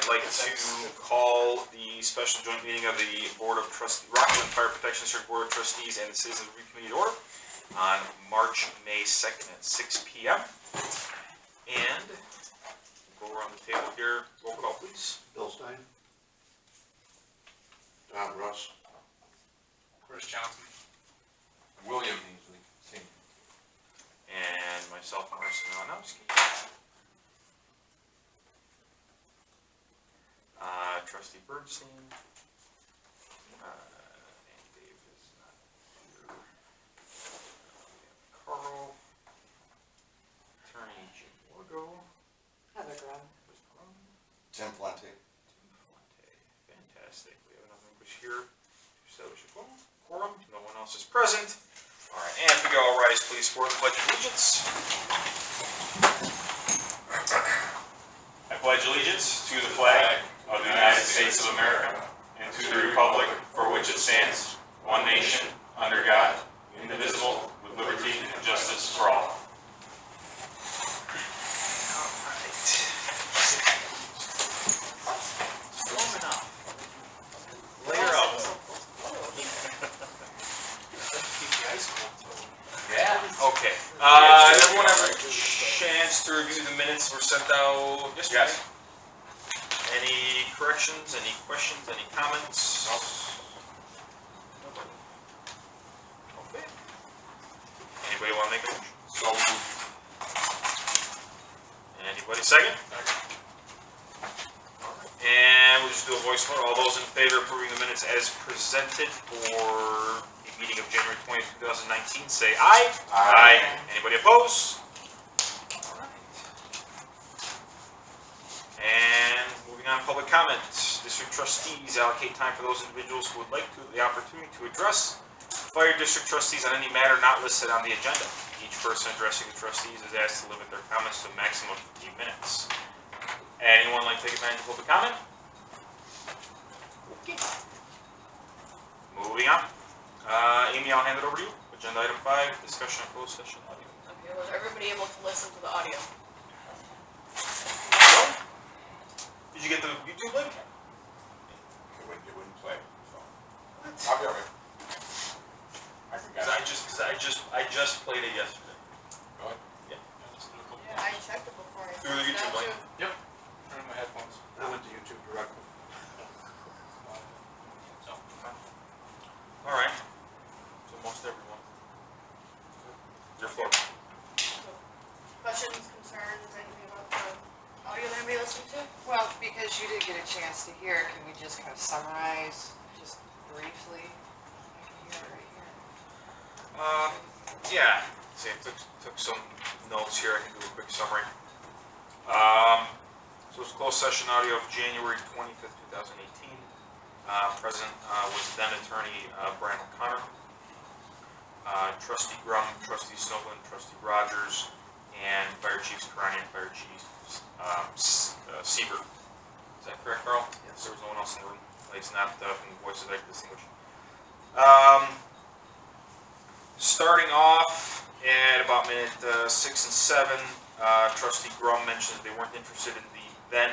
I'd like to call the special joint meeting of the Board of Trustees, Rockland Fire Protection District Board of Trustees and the Citizens Review Committee to order on May 2nd at 6 p.m. And go around the table here. Roll call, please. Bill Stein. Tom Russ. Chris Johnson. William Ainsley, Senior. And myself, Marcin Malinowski. Trustee Bernstein. And Dave is not here. Carl. Attorney Jim Wargo. Heather Graham. Tim Flante. Fantastic. We have enough English here to establish a quorum. No one else is present. All right, and if we go all rise, please, for the Pledge of Allegiance. I pledge allegiance to the flag of the United States of America and to the republic for which it stands, one nation, under God, indivisible, with liberty and justice for all. Okay. Everyone have a chance to review the minutes were sent out yesterday? Yes. Any corrections, any questions, any comments? No. Nobody. Okay. Anybody want to make a motion? So moved. Anybody second? And we'll just do a voice vote. All those in favor of approving the minutes as presented for the meeting of January 20th, 2019, say aye. Aye. Anybody opposed? All right. And moving on, public comments. District trustees allocate time for those individuals who would like the opportunity to address fire district trustees on any matter not listed on the agenda. Each person addressing the trustees is asked to limit their comments to a maximum of 15 minutes. Anyone like to take advantage of public comment? Okay. Moving on. Amy, I'll hand it over to you. Agenda item 5, discussion of closed session audio. Okay, was everybody able to listen to the audio? Did you get the YouTube link? It wouldn't play. So. I'll be alright. I forgot. I just played it yesterday. Go ahead. Yeah, I checked it before. I Through the sent it YouTube out link. too. Yep. Turn on my headphones. I went to YouTube directly. So, All right. So most everyone. Your floor. Questions, concerns, anything about the audio that anybody listening to? Well, because you did get a chance to hear it, can we just kind of summarize, just briefly? I can hear it right here. Yeah. See, I took some notes here. I can do a quick summary. So it's closed session audio of January 25th, 2018. Present was then attorney Brian O'Connor, Trustee Grum, Trustee Snowland, Trustee Rogers, and Fire Chiefs Karani and Fire Chief Siebert. Is that correct, Carl? Yes. There was no one else in the room. It's not from the voices I can distinguish. Starting off at about minute 6 and 7, Trustee Grum mentioned that they weren't interested in the then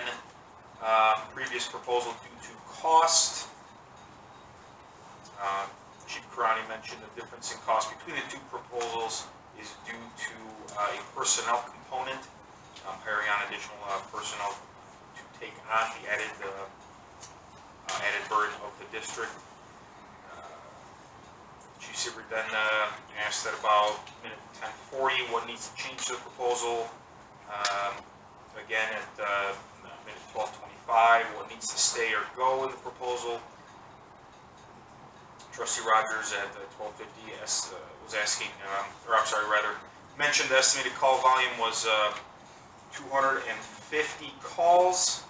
previous proposal due to cost. Chief Karani mentioned the difference in cost between the two proposals is due to a personnel component, hiring on additional personnel to take on the added burden of the district. Chief Siebert then asked at about minute 10:40 what needs to change to the proposal. Again at minute 12:25 what needs to stay or go in the proposal. Trustee Rogers at 12:50 was asking, mentioned the estimated call volume was 250 calls.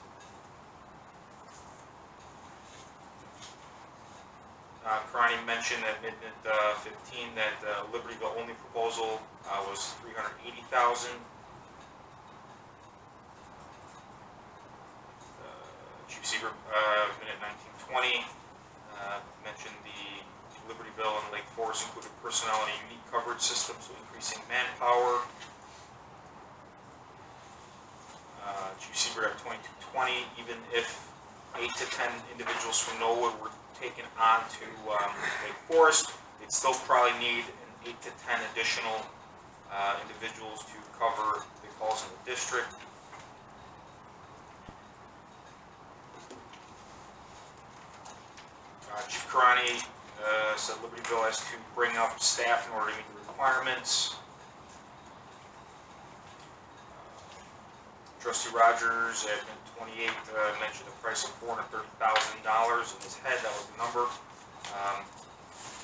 Karani mentioned at minute 15 that Libertyville only proposal was 380,000. Chief Siebert, minute 19:20, mentioned the Libertyville and Lake Forest included personnel in a unique coverage system, so increasing manpower. Chief Seibert at 2220, even if 8 to 10 individuals from Norwood were taken on to Lake Forest, they'd still probably need an 8 to 10 additional individuals to cover the calls in the district. Chief Karani said Libertyville has to bring up staff in order to meet the requirements. Trustee Rogers at 28 mentioned a price of $430,000 in his head. That was the number.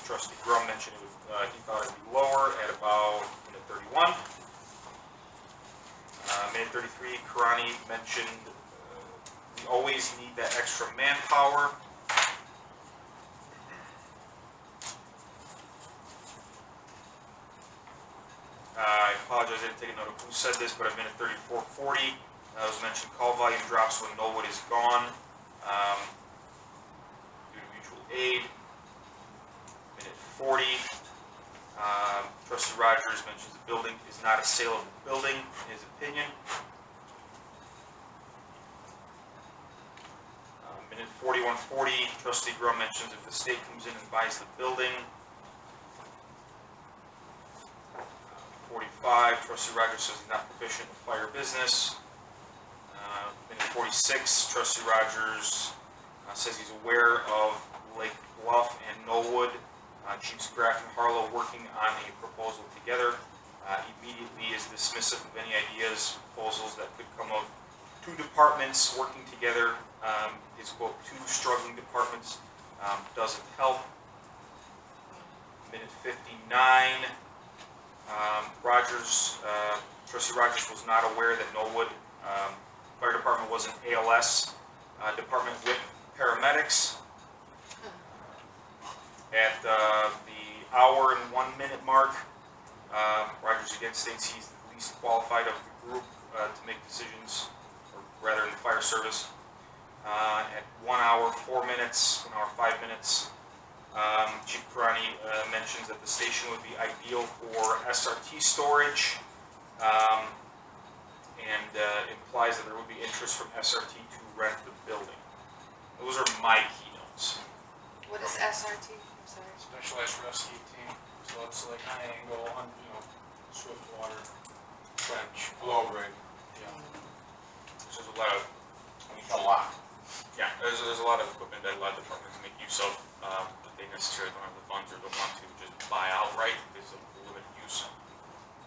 Trustee Grum mentioned it was, he thought it would be lower at about minute 31. Minute 33, Karani mentioned we always need that extra manpower. I apologize, I didn't take a note of who said this, but at minute 34:40, it was mentioned call volume drops when Norwood is gone due to mutual aid. Minute 40, Trustee Rogers mentions the building is not a sale of the building, in his opinion. Minute 41:40, Trustee Grum mentions if the state comes in and buys the building. 45, Trustee Rogers says he's not proficient in fire business. Minute 46, Trustee Rogers says he's aware of Lake Bluff and Norwood, Chiefs Graff and Harlow working on a proposal together. Immediately is dismissive of any ideas, proposals that could come of two departments working together. His quote, two struggling departments doesn't help. Minute 59. Trustee Rogers was not aware that Norwood Fire Department was an ALS department with paramedics. At the hour and 1 minute mark, Rogers again states he's the least qualified of the group to make decisions, or rather in the fire service. At 1 hour 4 minutes, 1 hour 5 minutes, Chief Karani mentions that the station would be ideal for SRT storage, and implies that there would be interest from SRT to rent the building. Those are my keynotes. What is SRT? I'm sorry. Specialized rescue team, so it's like high angle, swift water, trench. Low grade. Yeah. So there's a lot of, A lot. yeah, there's a lot of equipment that a lot of departments make use of that they necessarily don't have the funds or don't want to just buy outright because of the limited use.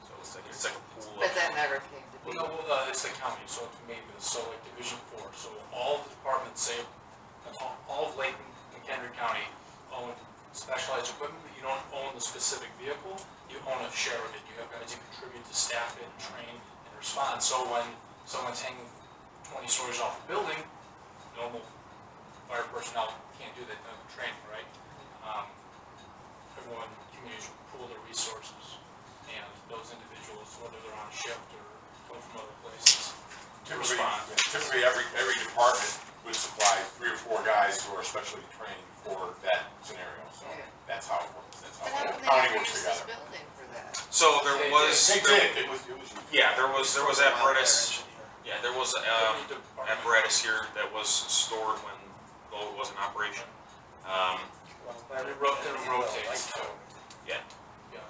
So it's like a pool of. But that never came to be. Well, no, it's the county, so it's maybe, so like Division 4, so all the departments, say, all of Lake and Kendrick County own specialized equipment, but you don't own the specific vehicle, you own a share of it. You have guys who contribute to staff it, train, and respond. So when someone's hanging 20 stories off a building, normal fire personnel can't do that, no training, right? Everyone, communities pool their resources, and those individuals, whether they're on shift or come from other places, to respond. Typically, every department would supply 3 or 4 guys who are specially trained for that scenario. So Yeah. that's how it works. That's how But how the come they county never works use this together. building for that? So there was. They did. It was. Yeah, there was apparatus. Engineer. Yeah, there was Every department. apparatus here that was stored when Lowell was in operation. It rotates. Yeah. Yeah.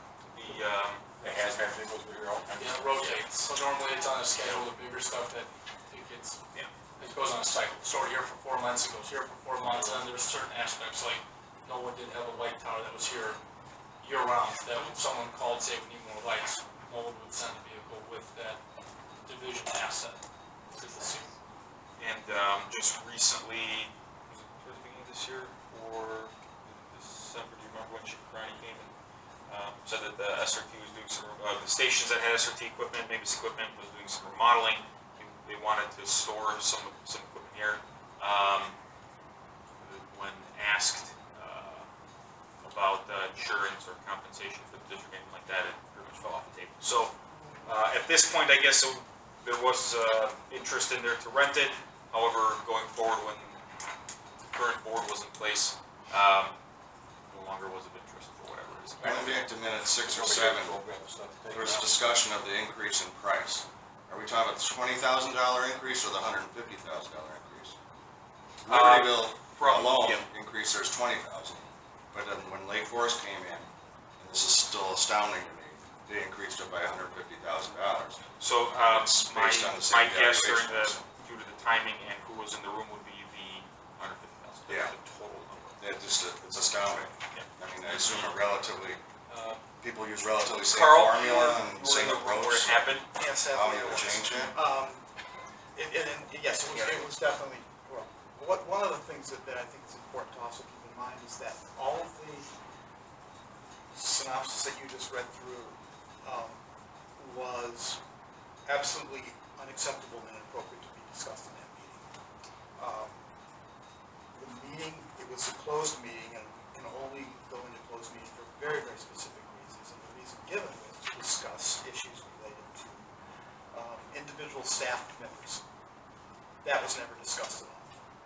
The The hazmat vehicles were here all kinds Yeah, of it rotates. So normally it's on a schedule, the bigger stuff that it gets, Yeah. it goes on a cycle. Stored here for 4 months, it goes here for 4 months, and then there's certain aspects, like Norwood didn't have a light tower that was here year round, that when someone called, say we need more lights, Norwood would send a vehicle with that division asset to the scene. And just recently, was it towards the beginning of this year or December? Do you remember when Chief Karani came and said that the SRT was doing some, the stations that had SRT equipment, maybe this equipment was doing some remodeling. They wanted to store some equipment here. When asked about insurance or compensation for the district, anything like that, it pretty much fell off the table. So at this point, I guess there was interest in there to rent it. However, going forward, when the current board was in place, no longer was of interest for whatever reason. Going back to minute 6 or 7, there was a discussion of the increase in price. Are we talking about the $20,000 increase or the $150,000 increase? Uh, Libertyville from- alone yeah. increased theirs 20,000, but then when Lake Forest came in, and this is still astounding to me, they increased it by $150,000. So, It's my, based on the my same guess during valuations. due to the timing and who was in the room would be the 150,000. Yeah. The total number. It's astounding. Yeah. I mean, I assume a relatively, Uh, people use relatively same Carl, formula you and were same in the room where approach. it happened. Yes, How definitely you would was. change it? Yes, it was definitely, well, one of the things that I think is important to also keep in mind is that all of the synopsis that you just read through was absolutely unacceptable and inappropriate to be discussed in that meeting. The meeting, it was a closed meeting and can only go into closed meeting for very, very specific reasons. And the reason given was to discuss issues related to individual staff members. That was never discussed at all.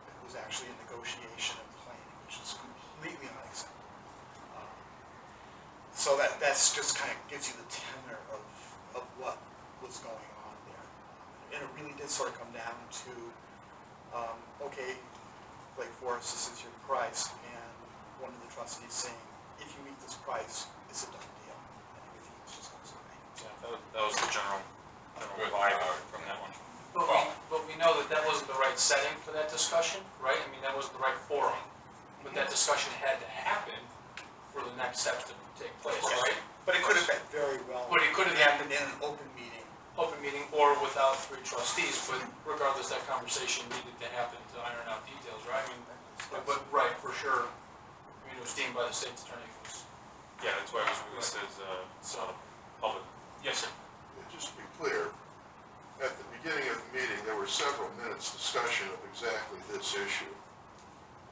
It was actually a negotiation and planning, which is completely unacceptable. So that's just kind of gives you the tenor of what was going on there. And it really did sort of come down to, okay, Lake Forest, this is your price, and one of the trustees saying, if you meet this price, it's a done deal, and everything was just goes away. Yeah, that was the general vibe from that one. But we know that wasn't the right setting for that discussion, right? I mean, that wasn't the right forum. But that discussion had to happen for the next steps to take place, right? But it could have been very well. But it could have happened in an open meeting. Open meeting or without three trustees, but regardless, that conversation needed to happen to iron out details, right? I mean, but right, for sure. I mean, it was deemed by the state's attorney. It was, Yeah, that's why it was released as, public. yes, sir. Just to be clear, at the beginning of the meeting, there were several minutes discussion of exactly this issue.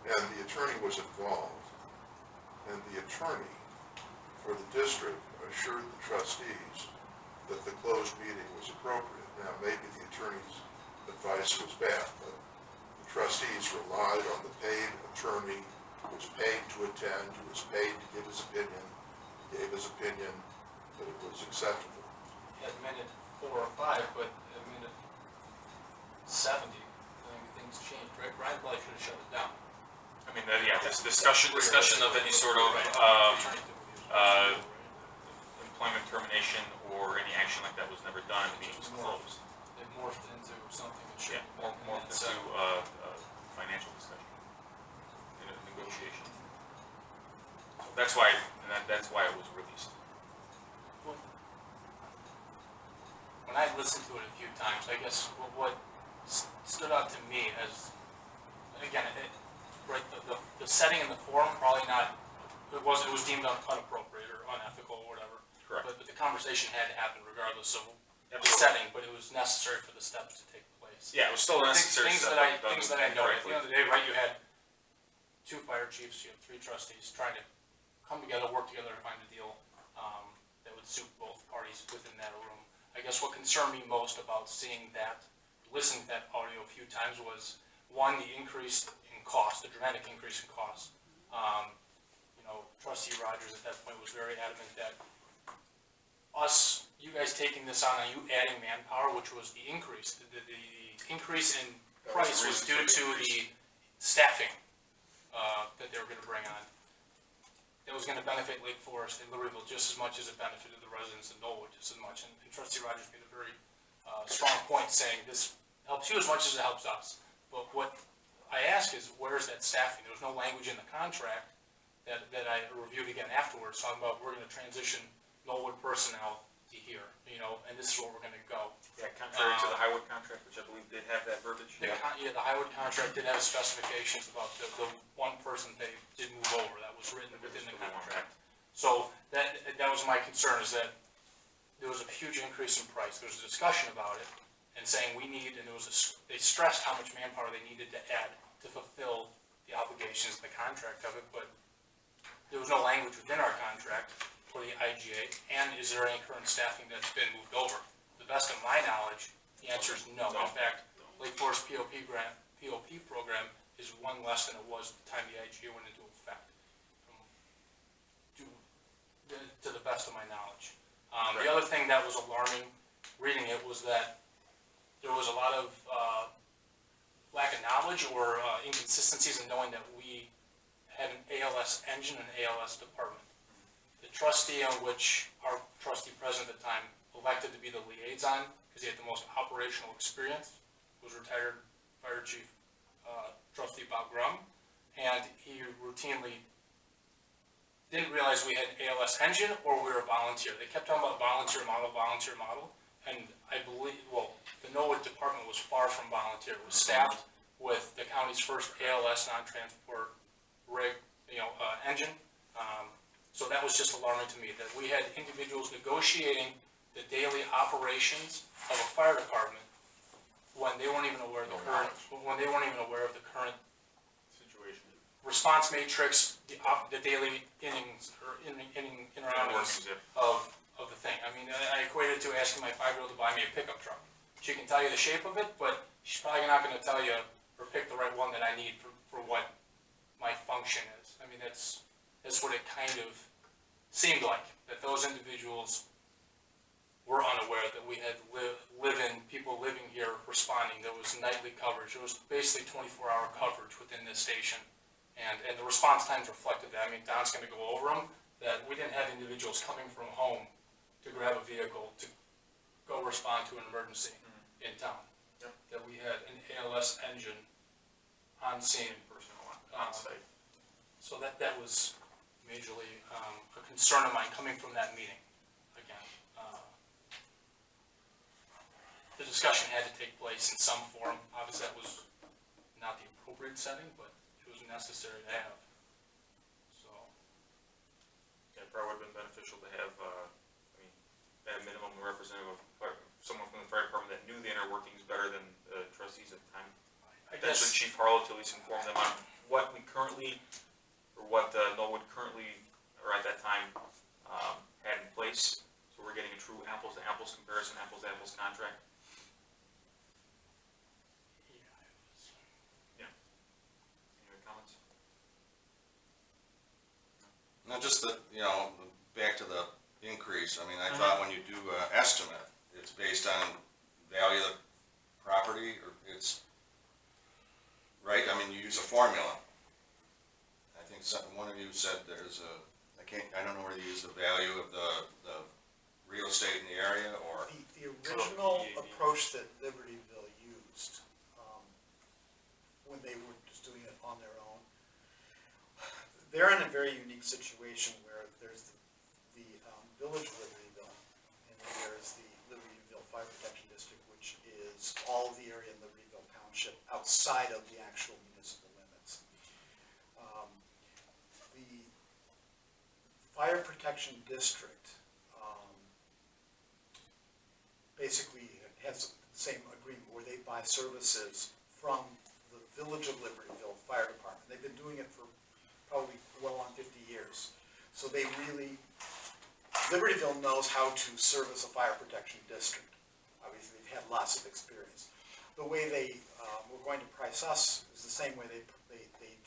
And the attorney was involved. And the attorney for the district assured the trustees that the closed meeting was appropriate. Now, maybe the attorney's advice was bad, but the trustees relied on the paid attorney who was paid to attend, who was paid to give his opinion, gave his opinion that it was acceptable. At minute 4 or 5, but at minute 70, I think things changed, right? Brian probably should have shut it down. I mean, yeah, this discussion of any sort of, employment termination or any action like that was never done, the meeting was closed. It morphed into something that should. Yeah, more into, financial discussion, in a negotiation. So that's why, that's why it was released. When I listened to it a few times, I guess what stood out to me as, again, right, the setting in the forum, probably not, it was deemed inappropriate or unethical or whatever. Correct. But the conversation had to happen regardless of the Absolutely. setting, but it was necessary for the steps to take place. Yeah, it was still a necessary Things step. things that I know, at the end of the day, right, you had 2 fire chiefs, you have 3 trustees trying to come together, work together to find a deal that would suit both parties within that room. I guess what concerned me most about seeing that, listening to that audio a few times was, one, the increase in cost, the dramatic increase in cost. Trustee Rogers at that point was very adamant that you guys taking this on, you adding manpower, which was the increase. The increase in price was due to the staffing that they were going to bring on. It was going to benefit Lake Forest and Libertyville just as much as it benefited the residents of Knollwood just as much. And Trustee Rogers made a very strong point saying this helps you as much as it helps us. But what I ask is, where's that staffing? There was no language in the contract that I reviewed again afterwards, talking about we're going to transition Knollwood personnel to here, and this is where we're going to go. Yeah, contrary to the Highwood contract, which I believe did have that verbiage. The Highwood contract did have specifications about the one person they did move over, that was written within the contract. So that was my concern, is that there was a huge increase in price. There was a discussion about it, and saying we need, and they stressed how much manpower they needed to add to fulfill the obligations of the contract of it, but there was no language within our contract for the IGA, and is there any current staffing that's been moved over? To the best of my knowledge, the answer is no. In fact, Lake Forest POP program is one less than it was at the time the IGA went into effect, to the best of my knowledge. The other thing that was alarming, reading it, was that there was a lot of lack of knowledge or inconsistencies in knowing that we had an ALS engine and ALS department. The trustee on which our trustee president at the time elected to be the liaison, because he had the most operational experience, was retired Fire Chief Trustee Bob Grum, and he routinely didn't realize we had ALS engine or we were a volunteer. They kept talking about volunteer model, and I believe, well, the NOAA department was far from volunteer. It was staffed with the county's first ALS non-transport rig, engine. So that was just alarming to me, that we had individuals negotiating the daily operations of a fire department when they weren't even aware of the current, Situation. response matrix, the daily innings or inning Workings, yeah. of the thing. I mean, I equate it to asking my 5-year-old to buy me a pickup truck. She can tell you the shape of it, but she's probably not going to tell you or pick the right one that I need for what my function is. I mean, that's what it kind of seemed like, that those individuals were unaware that we had people living here responding. There was nightly coverage. There was basically 24-hour coverage within this station. And the response times reflected that. I mean, Don's going to go over them, that we didn't have individuals coming from home to grab a vehicle to go respond to an emergency in town. Yep. That we had an ALS engine on scene. Personnel on site. So that was majorly a concern of mine coming from that meeting. Again, the discussion had to take place in some form. Obviously, that was not the appropriate setting, but it was necessary to have. So, Yeah, it probably would have been beneficial to have, at a minimum, a representative of someone from the fire department that knew the inner workings better than the trustees at the time. I Potentially guess Chief Harlow to at least inform them on what we currently, or what Norwood currently, or at that time, had in place. So we're getting a true apples to apples comparison, apples to apples contract. Any other comments? Not just the, back to the increase, I mean, I thought when you do an estimate, it's based on value of the property, or it's, right, I mean, you use a formula. I think one of you said there's I don't know whether you use the value of the real estate in the area, or, The original approach that Libertyville used, when they were just doing it on their own, they're in a very unique situation where there's the village of Libertyville, and then there's the Libertyville Fire Protection District, which is all of the area in Libertyville Township outside of the actual municipal limits. The Fire Protection District basically has the same agreement where they buy services from the Village of Libertyville Fire Department. They've been doing it for probably well on 50 years. So they really, Libertyville knows how to service a fire protection district. Obviously, they've had lots of experience. The way they were going to price us is the same way they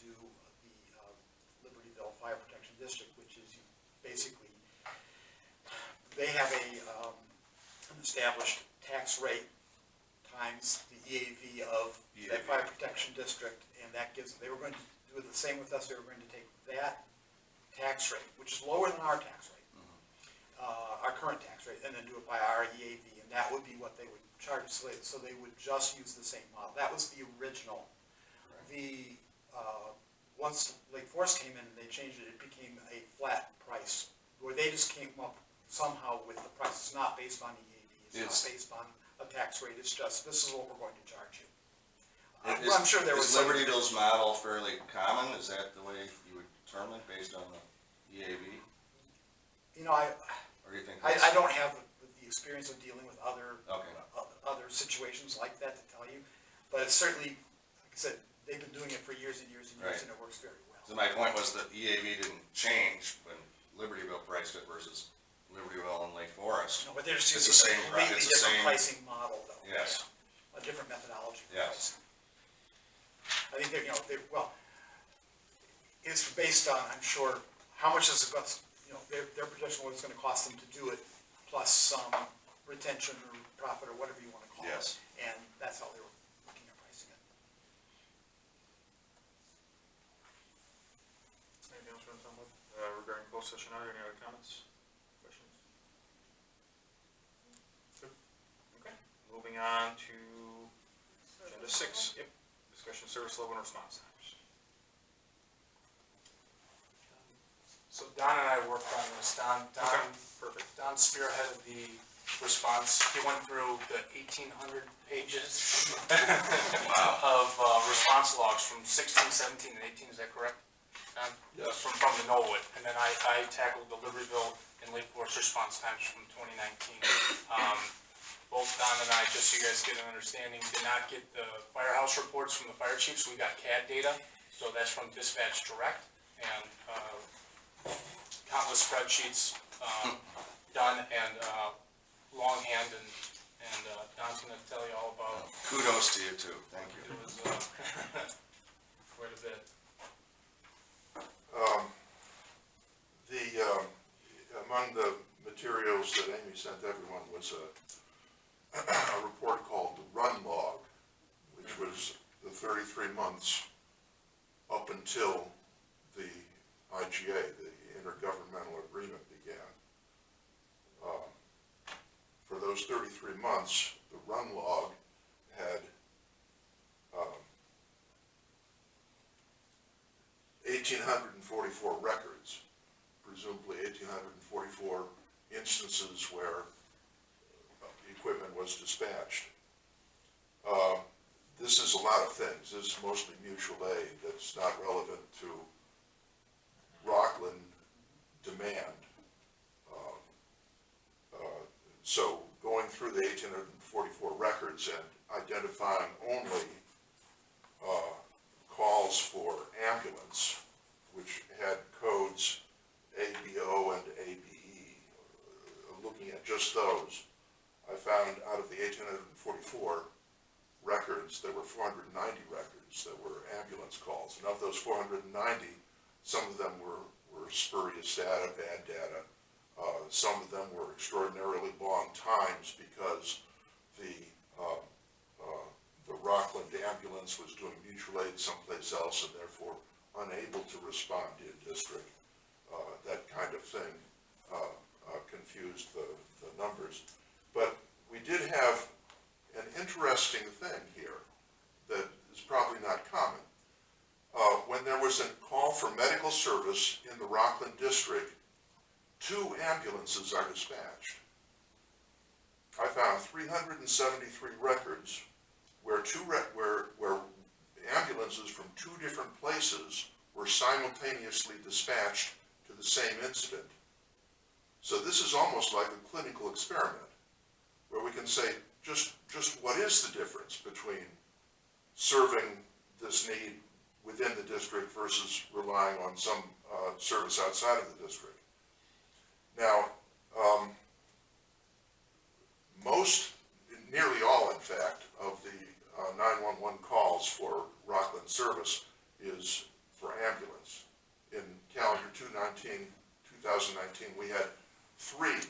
do the Libertyville Fire Protection District, which is basically, they have an established tax rate times the EAV of that fire protection district, and that gives, they were going to do the same with us. They were going to take that tax rate, which is lower than our tax rate, our current tax rate, and then do it by our EAV, and that would be what they would charge. So they would just use the same model. That was the original. The once Lake Forest came in and they changed it, it became a flat price, where they just came up somehow with the price. It's not based on EAV. It's not based on a tax rate. It's just, this is what we're going to charge you. I'm sure there was Is Libertyville's model fairly common? Is that the way you would determine it, based on the EAV? Or do you think I that's? don't have the experience of dealing with other situations like that to tell you, but it's certainly, like I said, they've been doing it for years and years and years, and it works very well. So my point was that EAV didn't change when Libertyville priced it versus Libertyville and Lake Forest. No, but they're just It's using the same a completely it's the different same- pricing model, though. Yes. A different methodology. for Yes. pricing. I think it's based on, I'm sure, how much is it cost, their projection, what it's gonna cost them to do it, plus some retention or profit or whatever you wanna call. Yes. And that's how they were looking at pricing it. Anything else you want to talk about regarding closed session? Are there any other comments, questions? Good. Okay. Moving on to agenda 6. Yep. Discussion service level and response times. So Don and I worked on this. Perfect. Don spearheaded the response. He went through the 1,800 pages of response logs from 16, 17, and 18. Is that correct? Don? Yes. From the Norwood. And then I tackled the Libertyville and Lake Forest response times from 2019. Both Don and I, just so you guys get an understanding, did not get the firehouse reports from the fire chiefs. We got CAD data, so that's from Dispatch Direct, and countless spreadsheets done, and longhand, and Don's going to tell you all about it. Kudos to you too, thank you. It was quite a bit. Among the materials that Amy sent everyone was a report called the Run Log, which was the 33 months up until the IGA, the Intergovernmental Agreement, began. For those 33 months, the Run Log had 1,844 records, presumably 1,844 instances where equipment was dispatched. This is a lot of things. This is mostly mutual aid that's not relevant to Rockland demand. So going through the 1,844 records and identifying only calls for ambulance, which had codes ABO and ABE, looking at just those, I found out of the 1,844 records, there were 490 records that were ambulance calls. And of those 490, some of them were spurious data, bad data. Some of them were extraordinarily long times because the Rockland ambulance was doing mutual aid someplace else and therefore unable to respond in district. That kind of thing confused the numbers. But we did have an interesting thing here that is probably not common. When there was a call for medical service in the Rockland district, 2 ambulances are dispatched. I found 373 records where where ambulances from 2 different places were simultaneously dispatched to the same incident. So this is almost like a clinical experiment, where we can say, just what is the difference between serving this need within the district versus relying on some service outside of the district. Now, nearly all, in fact, of the 911 calls for Rockland service is for ambulance. In calendar 2019, we had 3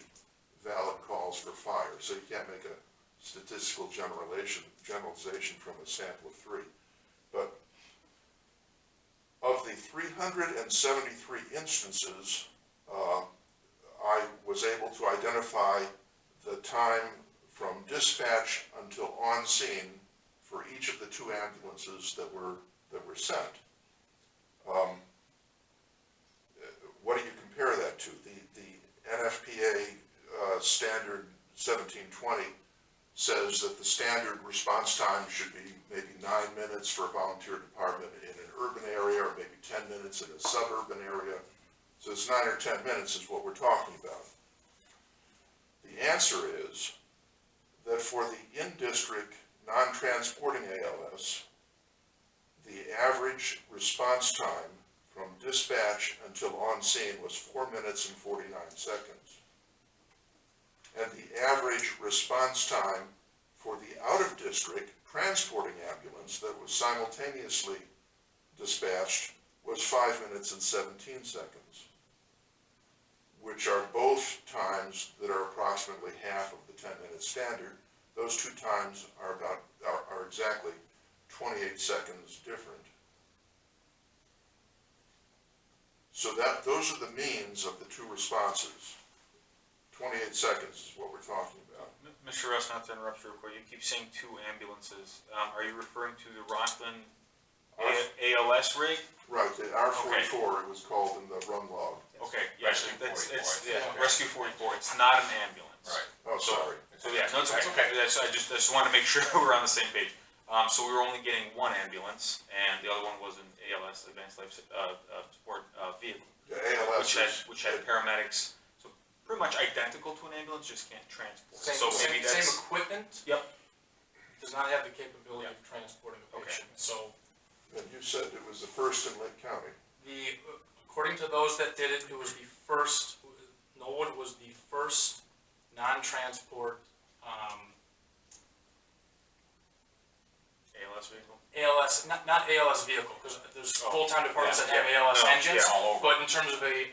valid calls for fire, so you can't make a statistical generalization from a sample of 3. But of the 373 instances, I was able to identify the time from dispatch until on scene for each of the 2 ambulances that were sent. What do you compare that to? The NFPA standard 1720 says that the standard response time should be maybe 9 minutes for a volunteer department in an urban area, or maybe 10 minutes in a suburban area. So it's 9 or 10 minutes is what we're talking about. The answer is that for the in-district non-transporting ALS, the average response time from dispatch until on scene was 4 minutes and 49 seconds. And the average response time for the out-of-district transporting ambulance that was simultaneously dispatched was 5 minutes and 17 seconds, which are both times that are approximately half of the 10-minute standard, those two times are exactly 28 seconds different. So those are the means of the two responses. 28 seconds is what we're talking about. Mr. Russ, not to interrupt you real quick, you keep saying two ambulances. Are you referring to the Rockland ALS rig? Right, the R44, it was called in the run log. Okay, yeah, Rescue it's, 44, yeah, okay. Rescue 44, it's not an ambulance. Right. Oh, sorry. So, yeah, no, it's okay. I just wanted to make sure we're on the same page. So we were only getting one ambulance, and the other one was an ALS, Advanced Life Support Vehicle, The ALS which had paramedics, so pretty much identical to an ambulance, just can't transport. So maybe Same that's, equipment, yep, does not have the capability of transporting a Okay. patient. So and you said it was the first in Lake County. according to those that did it, it was the first, Norwood was the first non-transport, ALS vehicle. ALS, not ALS vehicle, because there's full-time departments that have ALS No, engines, yeah, all over. but in terms of a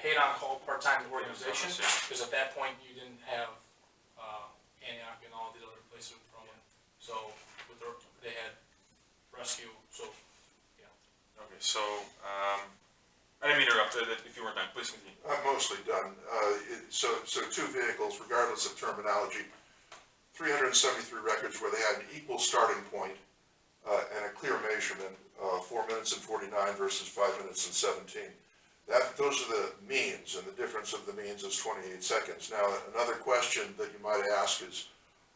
paid-on-call part-time organization, Yeah. because at that point, you didn't have, Antioch and all these other places thrown in. So, they had rescue, so, Okay, so, I didn't mean to interrupt, if you weren't done, please continue. I'm mostly done. So two vehicles, regardless of terminology, 373 records where they had an equal starting point and a clear measurement, 4 minutes and 49 versus 5 minutes and 17. Those are the means, and the difference of the means is 28 seconds. Now, another question that you might ask is,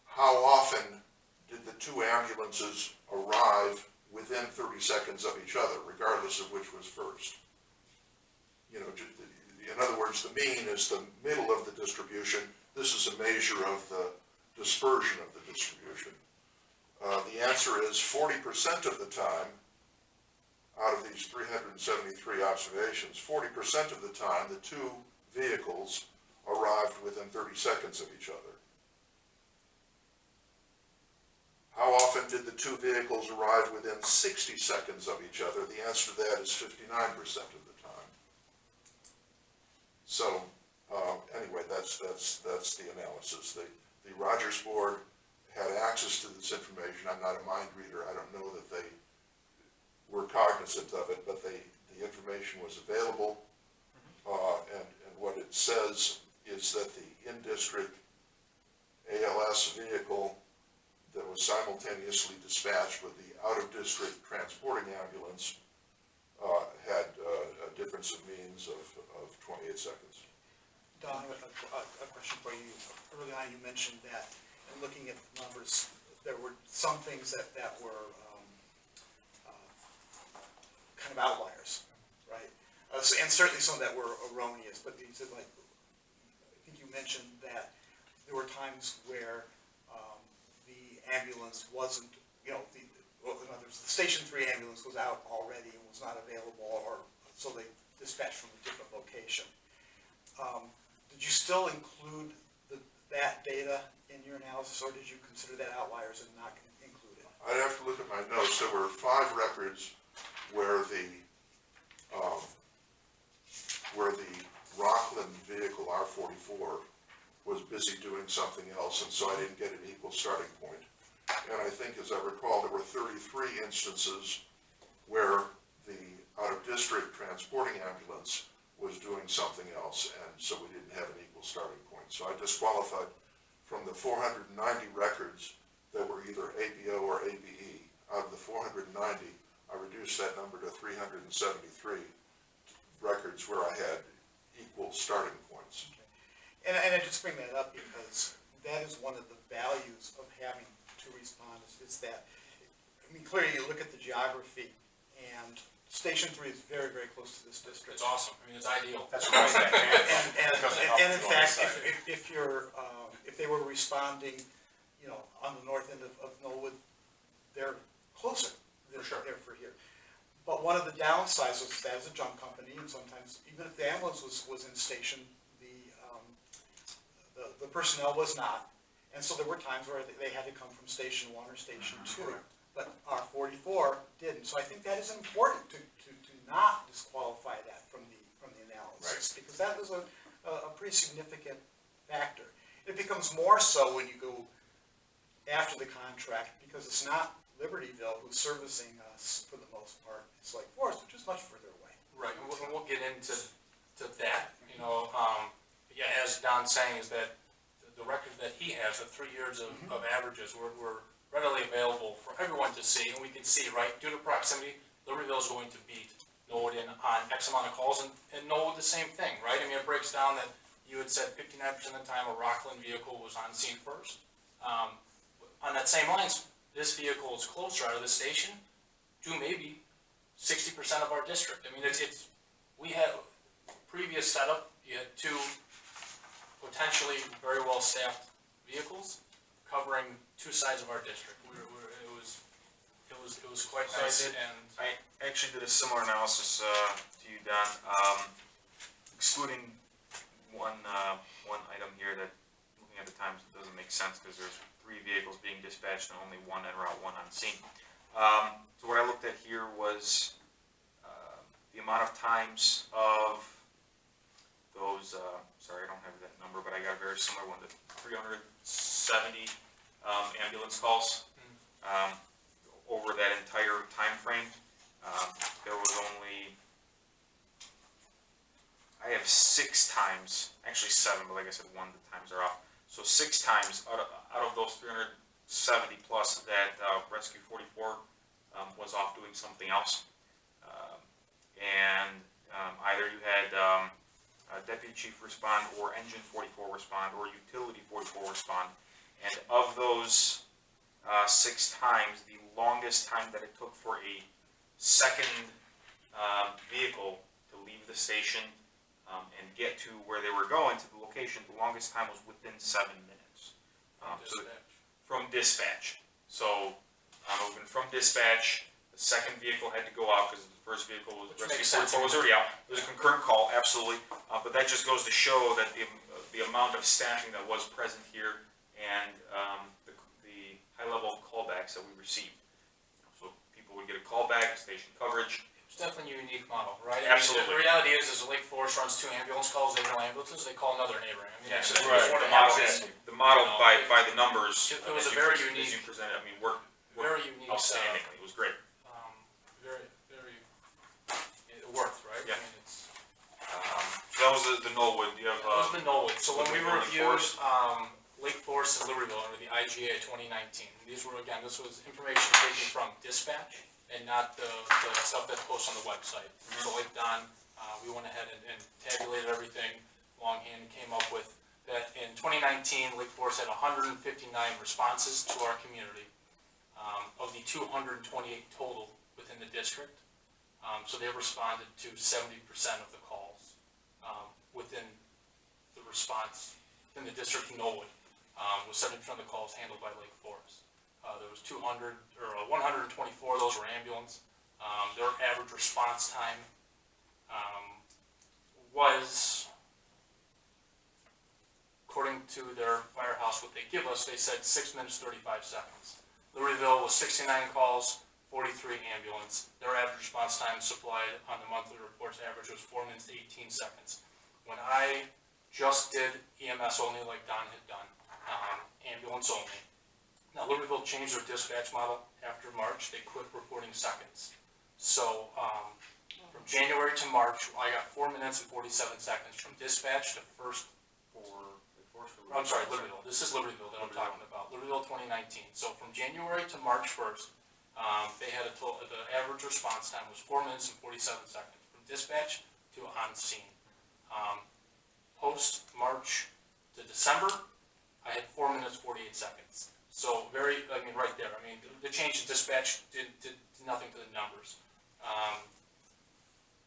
how often did the two ambulances arrive within 30 seconds of each other, regardless of which was first? You know, in other words, the mean is the middle of the distribution. This is a measure of the dispersion of the distribution. The answer is 40% of the time, out of these 373 observations, 40% of the time, the two vehicles arrived within 30 seconds of each other. How often did the two vehicles arrive within 60 seconds of each other? The answer to that is 59% of the time. So, anyway, that's the analysis. The Rogers board had access to this information. I'm not a mind reader. I don't know that they were cognizant of it, but the information was available. And what it says is that the in-district ALS vehicle that was simultaneously dispatched with the out-of-district transporting ambulance had a difference of means of 28 seconds. Don, a question for you. Early on, you mentioned that in looking at the numbers, there were some things that were kind of outliers, right? And certainly some that were erroneous, but you said, like, I think you mentioned that there were times where the ambulance wasn't, in other words, the Station 3 ambulance was out already and was not available, or so they dispatched from a different location. Did you still include that data in your analysis, or did you consider that outliers and not include it? I'd have to look at my notes. There were 5 records where the Rockland vehicle R44 was busy doing something else, and so I didn't get an equal starting point. And I think, as I recall, there were 33 instances where the out-of-district transporting ambulance was doing something else, and so we didn't have an equal starting point. So I disqualified from the 490 records that were either ABO or ABE. Out of the 490, I reduced that number to 373 records where I had equal starting points. Okay. And I just bring that up because that is one of the values of having two responders, is that, I mean, clearly you look at the geography, and Station 3 is very, very close to this district. it's awesome, I mean, it's ideal. That's where I was at. And in fact, if they were responding, on the north end of Norwood, they're closer. They're for here. But one of the downsides was that as a junk company, and sometimes even if the ambulance was in station, the personnel was not. And so there were times where they had to come from Station 1 or Station 2. But R44 didn't. So I think that is important to not disqualify that from the analysis, because that was a pretty significant factor. It becomes more so when you go after the contract, because it's not Libertyville who's servicing us for the most part. It's Lake Forest, which is much further away. Right, and we'll get into that, you know, yeah, as Don's saying, is that the record that he has of 3 years of averages were readily available for everyone to see, and we can see, right, due to proximity, Libertyville is going to beat Norwood in on X amount of calls, and Norwood the same thing, right? I mean, it breaks down that you had said 59% of the time a Rockland vehicle was on scene first. On that same lines, this vehicle is closer out of the station to maybe 60% of our district. I mean, we had previous setup, you had 2 potentially very well-staffed vehicles covering 2 sides of our district. It was quite So nice, and I actually did a similar analysis to you, Don, excluding one item here that, looking at the times, it doesn't make sense because there's 3 vehicles being dispatched and only 1 en route, 1 on scene. So what I looked at here was the amount of times of those, sorry, I don't have that number, but I got a very similar one, the 370 ambulance calls. Over that entire time frame, there was only, I have 6 times, actually 7, but like I said, 1 of the times are off. So 6 times out of those 370 plus that Rescue 44 was off doing something else. And either you had Deputy Chief respond, or Engine 44 respond, or Utility 44 respond. And of those 6 times, the longest time that it took for a second vehicle to leave the station and get to where they were going, to the location, the longest time was within 7 minutes. From dispatch. So, moving from dispatch, the second vehicle had to go out because the first vehicle was, Rescue 44 was already out. It was a concurrent call, absolutely. But that just goes to show that the amount of staffing that was present here, and the high level of callbacks that we received. So people would get a callback, station coverage. it's definitely a unique model, right? Absolutely. I mean, the reality is Lake Forest runs 2 ambulance calls, they have no ambulances, they call another neighbor. I mean, that's Right. what The it model, happens. the model You know, by the numbers. it was as a you very as unique- you presented, I mean, worked Very unique, outstandingly. It was great. very, it worked, right? Yeah. I mean, it's. So that was the Knollwood. Do you have? That was the Knollwood. So when we Libertyville and reviewed Forest? Lake Forest and Libertyville under the IGA 2019, these were, again, this was information taken from dispatch and not the stuff that's posted on the website. So like Don, we went ahead and tabulated everything longhand and came up with that in 2019, Lake Forest had 159 responses to our community of the 228 total within the district. So they responded to 70% of the calls within the response in the district of Knollwood, with 70% of the calls handled by Lake Forest. There was 124 of those were ambulance. Their average response time was, according to their firehouse, what they give us, they said 6 minutes, 35 seconds. Libertyville was 69 calls, 43 ambulance. Their average response time supplied on the monthly reports average was 4 minutes, 18 seconds. When I just did EMS only like Don had done, ambulance only. Now Libertyville changed their dispatch model after March. They quit reporting seconds. So from January to March, I got 4 minutes and 47 seconds from dispatch to first. I'm sorry, Libertyville. This is Libertyville that I'm talking about. Libertyville 2019. So from January to March 1st, they had the average response time was 4 minutes and 47 seconds from dispatch to on scene. Post March to December, I had 4 minutes 48 seconds. So right there. I mean, the change in dispatch did nothing to the numbers.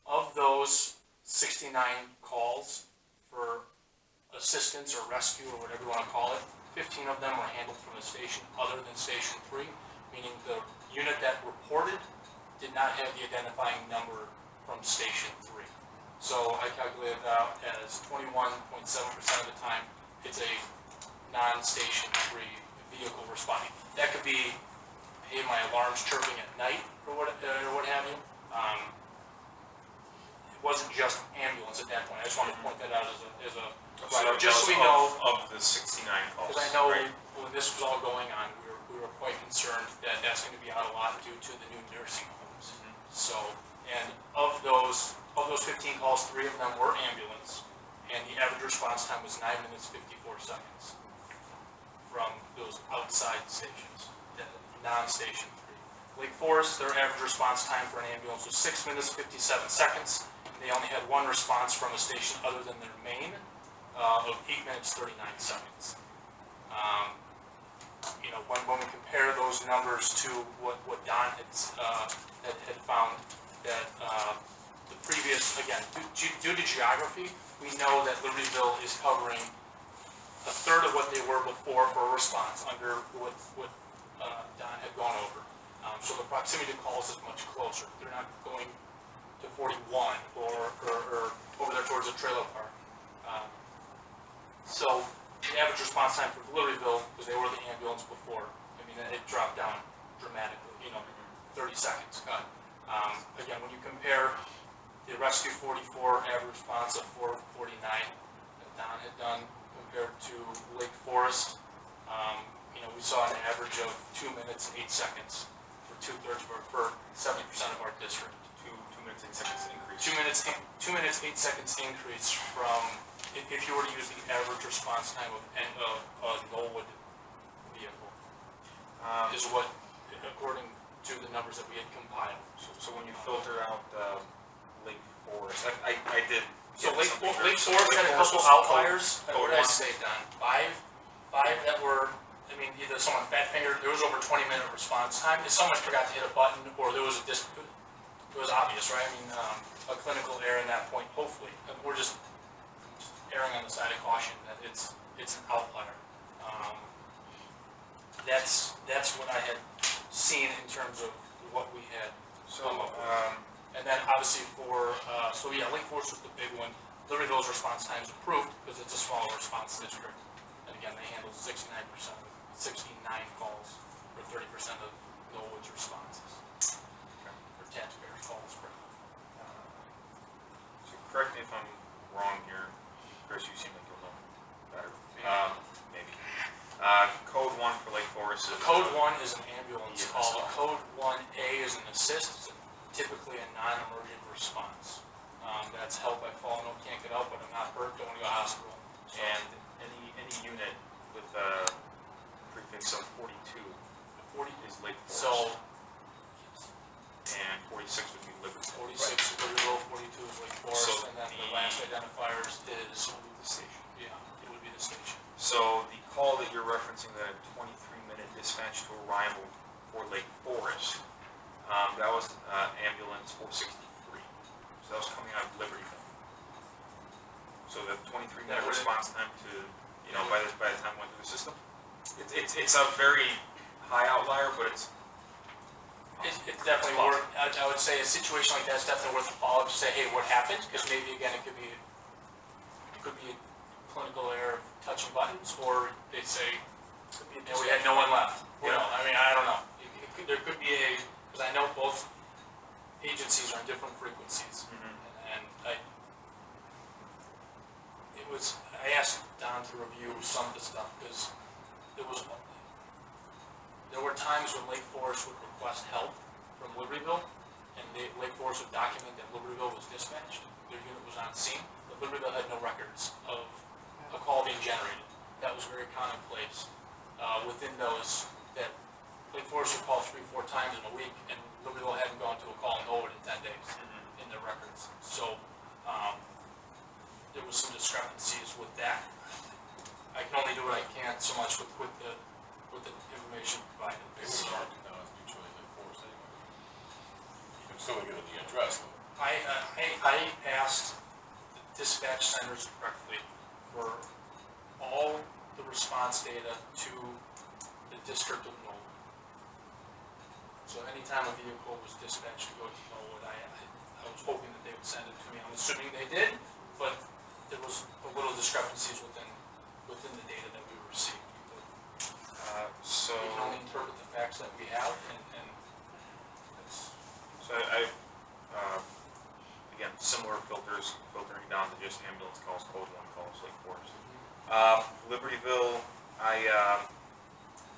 Of those 69 calls for assistance or rescue or whatever you want to call it, 15 of them were handled from a station other than Station 3, meaning the unit that reported did not have the identifying number from Station 3. So I calculated that as 21.7% of the time, it's a non-Station 3 vehicle responding. That could be, hey, my alarm's chirping at night or what have you. It wasn't just ambulance ambulance at that point. I just wanted to point that out as a, So just so we that know, was of the 69 calls. because I know right? when this was all going on, we were quite concerned that that's gonna be out a lot due to the new nursing homes. So, and of those 15 calls, 3 of them were ambulance, and the average response time was 9 minutes 54 seconds from those outside stations, the non-station 3. Lake Forest, their average response time for an ambulance was 6 minutes 57 seconds. They only had 1 response from a station other than their main, of 8 minutes 39 seconds. You know, when we compare those numbers to what Don had found, that the previous, again, due to geography, we know that Libertyville is covering a third of what they were before for a response under what Don had gone over. So the proximity to calls is much closer. They're not going to 41 or over there towards the trailer park. So the average response time for Libertyville, because they were the ambulance before, I mean, it dropped down dramatically, 30 seconds cut. Again, when you compare the Rescue 44 average response of 4:49 that Don had done compared to Lake Forest, we saw an average of 2 minutes 8 seconds for 2/3 for 70% of our district. 2 minutes 8 seconds increase. 2 minutes 8 seconds increase from, if you were to use the average response time of a Knollwood vehicle, is what, according to the numbers that we had compiled. So when you filter out Lake Forest, I did. So get Lake something here. Forest had a couple was outliers. code What did I one. say, Don? Five that were, I mean, either someone fat fingered, there was over 20-minute response time. If someone forgot to hit a button, or there was it was obvious, right? I mean, a clinical error in that point, hopefully. And we're just erring on the side of caution that it's an outlier. That's what I had seen in terms of what we had come up with. And then obviously Lake Forest was the big one. Libertyville's response time is improved because it's a smaller response district. And again, they handled 69% of 69 calls, or 30% of Knollwood's responses. Or taxpayers' calls, for So correct me if I'm wrong here, Chris, you seem like you'll know better. Maybe. Code 1 for Lake Forest is. Code 1 is an ambulance Yeah, call. that's Code 1A is an assist, it's typically a non-emergent response. That's help, I fall, no, can't get out, but I'm not hurt, don't want to go to the hospital. So, And any unit with prefix of 42 is Lake Forest. So, And 46 would be Liberty. 46 is Libertyville, 42 is Lake Forest, So and then the the- last identifiers is, The station. yeah, it would be the station. So the call that you're referencing, that 23-minute dispatch to arrival for Lake Forest, that was ambulance 463. So that was coming out of Libertyville. So the 23-minute That would- response time to, by the time it went through the system, it's a very high outlier, but it's It's definitely worth, I would say a situation like that is definitely worth a follow-up to say, hey, what happened? Because maybe, again, it could be a clinical error of touching buttons, or they say, we had no one left. I mean, I don't know. There could be because I know both agencies are on different frequencies. And I asked Don to review some of the stuff, because there were times when Lake Forest would request help from Libertyville, and Lake Forest would document that Libertyville was dispatched, their unit was on scene, but Libertyville had no records of a call being generated. That was very commonplace within those, that Lake Forest would call 3-4 times in a week, and Libertyville hadn't gone to a call in Knollwood in 10 days in their records. So there was some discrepancies with that. I can only do what I can so much with the information provided. They would argue now it's mutually Lake Forest anyway. You can still give it the address though. I asked the dispatch centers directly for all the response data to the district of Knollwood. So anytime a vehicle was dispatched to go to Knollwood, I was hoping that they would send it to me. I'm assuming they did, but there was a little discrepancies within the data that we received. so. We can only interpret the facts that we have, and So I again, similar filtering down to just ambulance calls, code 1 calls, Lake Forest. Libertyville, I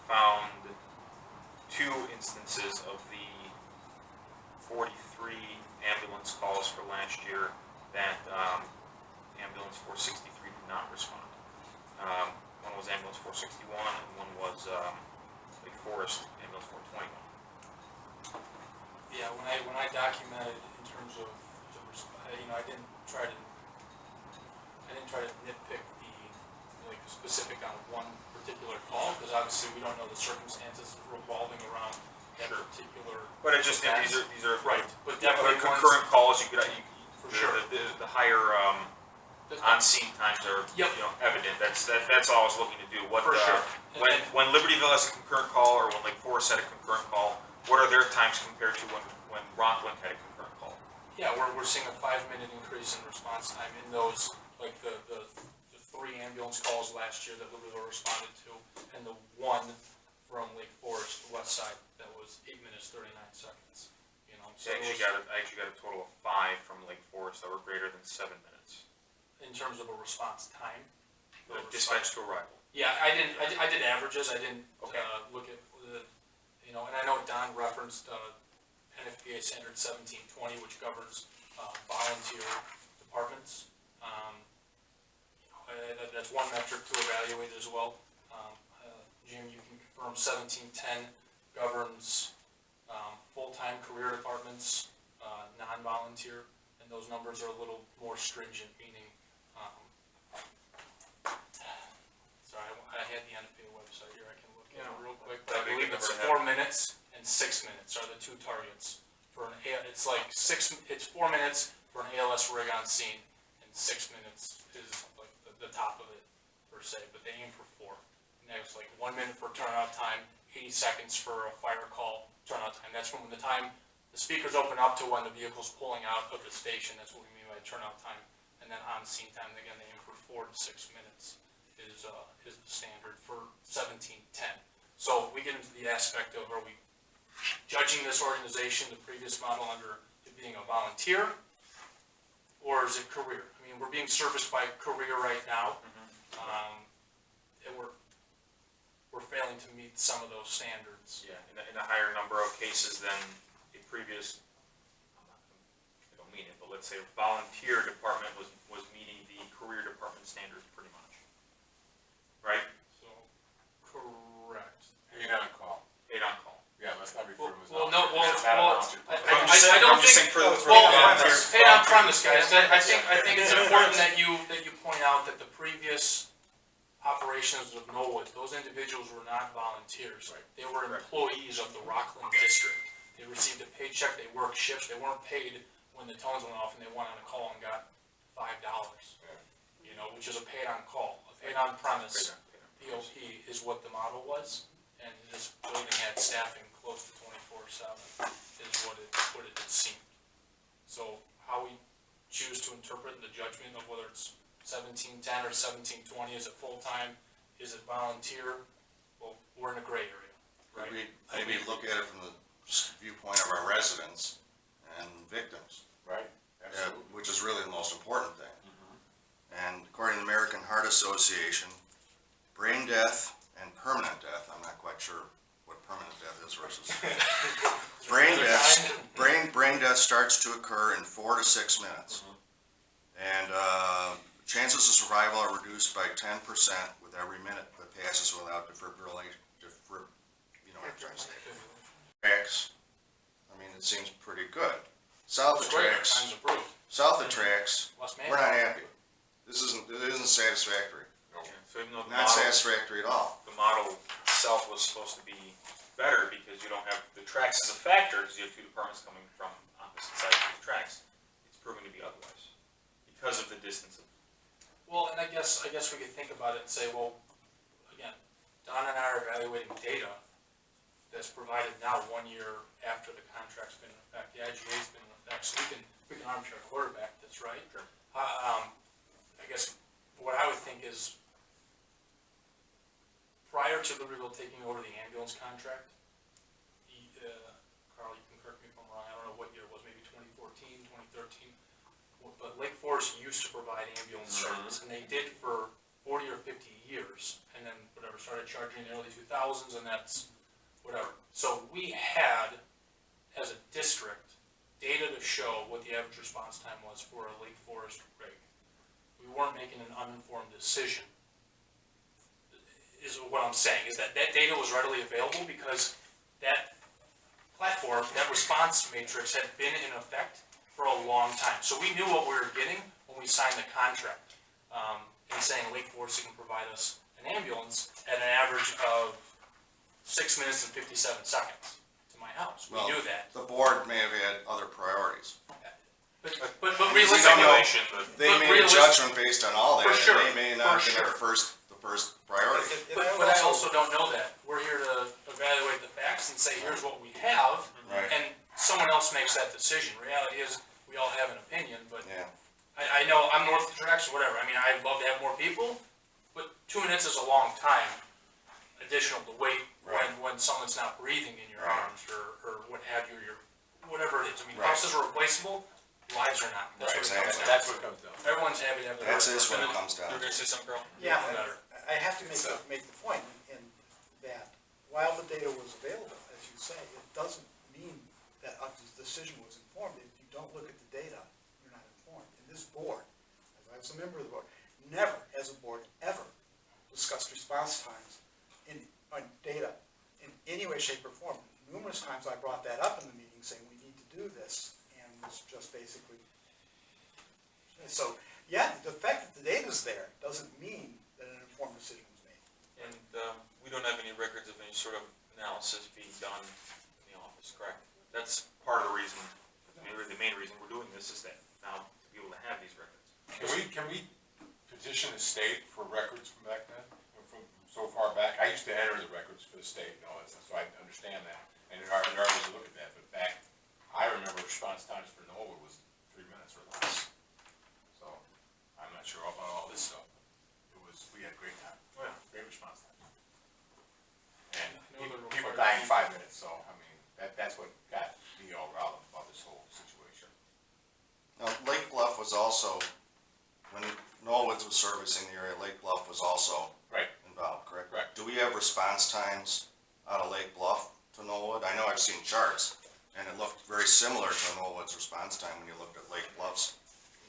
found 2 instances of the 43 ambulance calls for last year that ambulance 463 did not respond. One was ambulance 461 and one was Lake Forest ambulance 421. Yeah, when I documented in terms of I didn't try to nitpick the specific on one particular call, because obviously we don't know the circumstances revolving around that particular. But it just these are right, but other definitely concurrent calls. You could for sure. The higher on-scene times are evident. That's all I was looking to do. What for sure. When Libertyville has a concurrent call, or when Lake Forest had a concurrent call, what are their times compared to when Rockland had a concurrent call? Yeah, we're seeing a 5-minute increase in response time in those, like the 3 ambulance calls last year that Libertyville responded to, and the 1 from Lake Forest, the west side, that was 8 minutes 39 seconds. So I actually got a total of 5 from Lake Forest that were greater than 7 minutes. In terms of a response time. Dispatch to arrival. Yeah, I did averages. I didn't look at the, and I know Don referenced NFPA standard 1720, which governs volunteer departments. That's one metric to evaluate as well. Jim, you can confirm 1710 governs full-time career departments, non-volunteer, and those numbers are a little more stringent, meaning, sorry, I had the NFPA website here, I can look at it real quick. I believe it's 4 minutes and 6 minutes are the 2 targets. For an it's 4 minutes for an ALS rig on scene, and 6 minutes is like the top of it per se, but they aim for 4. And that's like 1 minute for turnout time, 80 seconds for a fire call turnout time. That's from the time the speakers open up to when the vehicle's pulling out of the station. That's what we mean by turnout time. And then on scene time, again, they aim for 4 to 6 minutes is the standard for 1710. So we get into the aspect of, are we judging this organization, the previous model, under it being a volunteer, or is it career? I mean, we're being serviced by career right now, and we're failing to meet some of those standards. Yeah, in a higher number of cases than a previous, I don't mean it, but let's say a volunteer department was meeting the career department standards pretty much, right? So, correct. 8 on call. 8 on call. Yeah, let's not refer to it as Well, volunteer. no, It's not a volunteer. I don't I'm just think. saying for the Paid on premise, guys. I think it's important that you point out that the previous operations of Norwood, those individuals were not volunteers. Right. They were employees of the Rockland district. They received a paycheck. They worked shifts. They weren't paid when the tones went off and they went on a call and got $5. Which is a paid on call, a paid on premise. POP is what the model was, and this building had staffing close to 24/7 is what it seemed. So how we choose to interpret the judgment of whether it's 1710 or 1720, is it full-time, is it volunteer? Well, we're in a gray area, right? Maybe look at it from the viewpoint of our residents and victims, Right, absolutely. which is really the most important thing. And according to the American Heart Association, brain death and permanent death, I'm not quite sure what permanent death is versus brain death starts to occur in 4 to 6 minutes. And chances of survival are reduced by 10% with every minute that passes without defibrillation. You know what I'm trying to say. Tracks, I mean, it seems pretty good. South of tracks, Times approved. West we're not happy. It isn't satisfactory. So even though Not satisfactory at all. the model itself was supposed to be better because you don't have the tracks as a factor, because you have 2 departments coming from opposite sides of the tracks, it's proven to be otherwise because of the distance of. Well, and I guess we could think about it and say, well, again, Don and I are evaluating data that's provided now 1 year after the contract's been in effect, the IGA's been in effect, so we can armchair quarterback this, right? Sure. I guess what I would think is, prior to Libertyville taking over the ambulance contract, Carl, you can correct me if I'm wrong, I don't know what year it was, maybe 2014, 2013, Forest used to provide ambulance service, and they did for 40 or 50 years, and then whatever, started charging in the early 2000s, and that's whatever. So we had, as a district, data to show what the average response time was for a Lake Forest rig. We weren't making an uninformed decision, is what I'm saying, is that that data was readily available because that platform, that response matrix had been in effect for a long time. So we knew what we were getting when we signed the contract, and saying Lake Forest can provide us an ambulance at an average of 6 minutes and 57 seconds to my house. We Well, knew that. The board may have had other priorities. But We realistically, don't know. Speculation, but They But made a realis- judgment based on all that, For sure, and they may not have for been sure. the first priority. but I also don't know that. We're here to evaluate the facts and say, here's what we have, Right. and someone else makes that decision. Reality is, we all have an opinion, but Yeah, I know I'm north of the tracks or whatever. I mean, I'd love to have more people, but 2 minutes is a long time additional to wait Right. when someone's not breathing in your Right. arms or what have you, or whatever it is. I mean, Right. houses are replaceable, lives are not. That's Right, what it comes exactly. down That's to. what it comes down to. Everyone's happy to have their. that's first what it minute. comes down You're to. gonna say something, Carl? Yeah, No better. I have to make the point in that while the data was available, as you say, it doesn't mean that a decision was informed. If you don't look at the data, you're not informed. And this board, as I was a member of the board, never, as a board, ever discussed response times on data in any way, shape, or form. Numerous times I brought that up in the meeting, saying we need to do this, and was just basically. So, yeah, the fact that the data's there doesn't mean that an informed decision was made. And we don't have any records of any sort of analysis being done in the office, correct? That's part of the reason, maybe the main reason we're doing this is that now to be able to have these records. Can we petition the state for records from back then, or from so far back? I used to enter the records for the state, so I understand that, and there are ways to look at that, but back, I remember response times for NOAA was 3 minutes or less. So, I'm not sure about all this stuff. We had great time, great response time. And I know the people required die in people. 5 minutes, so, I mean, that's what got me all riled up about this whole situation. Now, Lake Bluff was also, when Norwoods was servicing the area, Lake Bluff was also Right. involved, correct? Correct. Do we have response times out of Lake Bluff to Norwood? I know I've seen charts, and it looked very similar to Norwood's response time when you looked at Lake Bluff's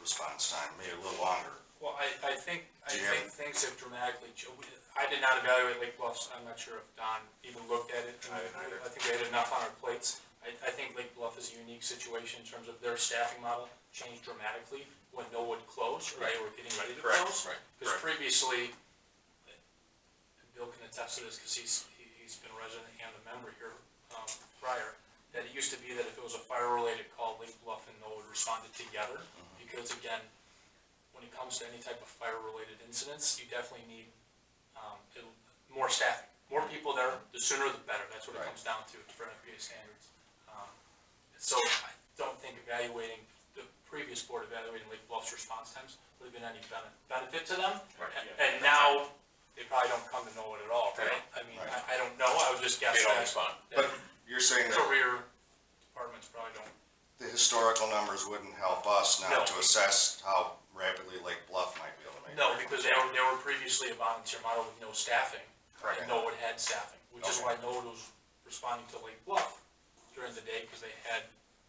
response time, maybe a little longer. Well, I think Do you have- things have dramatically changed. I did not evaluate Lake Bluffs. I'm not sure if Don even looked at it. I didn't either. I think they had enough on our plates. I think Lake Bluff is a unique situation in terms of their staffing model changed dramatically when Norwood closed, or they were getting ready to Correct. close. Right. Because Correct. previously, and Bill can attest to this because he's been a resident and a member here prior, that it used to be that if it was a fire-related call, Lake Bluff and Norwood responded together. Because again, when it comes to any type of fire-related incidents, you definitely need more staffing. More people there, the sooner the better. That's what it Right. comes down to for NFPA standards. So I don't think evaluating, the previous board evaluating Lake Bluff's response times would have been any benefit to them. Right, And now, they probably don't come to know it at all, right? I mean, Right. I don't know, I would just guess They don't that respond. But you're saying that career departments probably don't. the historical numbers wouldn't help us now No. to assess how rapidly Lake Bluff might be able to make. No, it. because they were previously a volunteer model with no staffing. Correct. And Norwood had staffing, which is Okay. why Norwood was responding to Lake Bluff during the day, because they had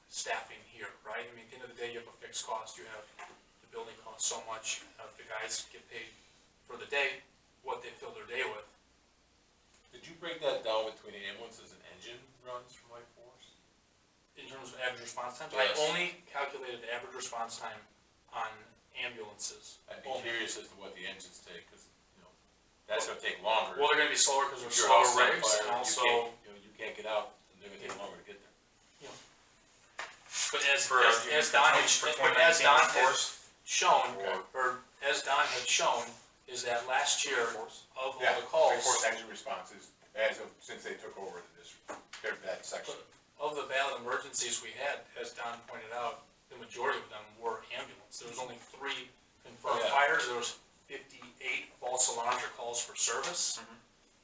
staffing here, right? I mean, at the end of the day, you have a fixed cost, you have the building costs so much, the guys get paid for the day, what they fill their day with. Did you break that down between ambulances and engine runs from Lake Forest? In terms of average response times, Yes. I only calculated the average response time on ambulances. I'd be only. curious as to what the engines take, because, that's gonna take longer. Well, they're gonna be slower because they're If your slower house is on rigs, fire, and you also, can't- you can't get out, and they're gonna take longer to get there. but as For, Don had, for as 2019, Don of had course. shown, Okay. or as Don had shown, is that last year, of all the Lake calls, Forest engine responses, since they took over the district, that section. of the valid emergencies we had, as Don pointed out, the majority of them were ambulance. There was only 3 confirmed Oh, yeah. fires, there was 58 false alarms or calls for service.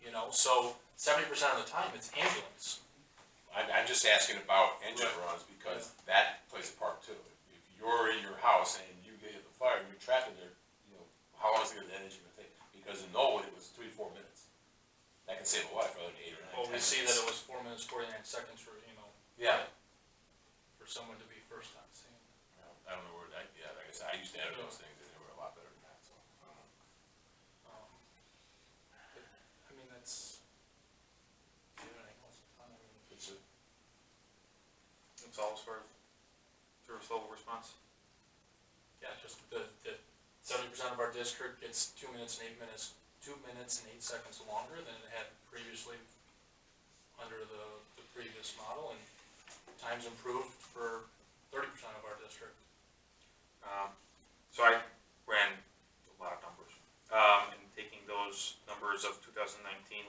You know, so 70% of the time, it's ambulance. I'm just asking about engine runs, because that plays a part too. If you're in your house and you get a 49 seconds for, Yeah. for someone to be first on scene. I don't know where that, yeah, like I said, I used to enter those things, and they were a lot better than that, so. I don't know. But, I mean, that's, do you have anything else on it? It's a, That's all as far as service level response. Yeah, just the 70% of our district gets 2 minutes and 8 minutes, 2 minutes and 8 seconds longer than it had previously under the previous model, and times improved for 30% of our district. So I ran a lot of numbers, and taking those numbers of 2019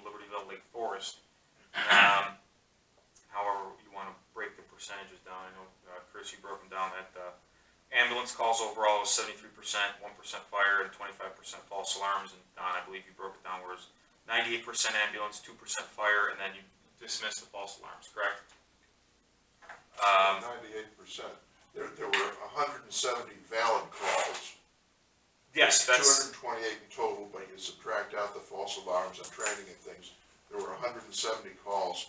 Libertyville Lake Forest, however you want to break the percentages down. I know, Chris, you broke them down that ambulance calls overall was 73%, 1% fire, and 25% false alarms. And Don, I believe you broke it down where it's 98% ambulance, 2% fire, and then you dismissed the false alarms, correct? 98%. There were 170 valid calls. Yes, that's 228 in total, but you subtract out the false alarms and training and things. There were 170 calls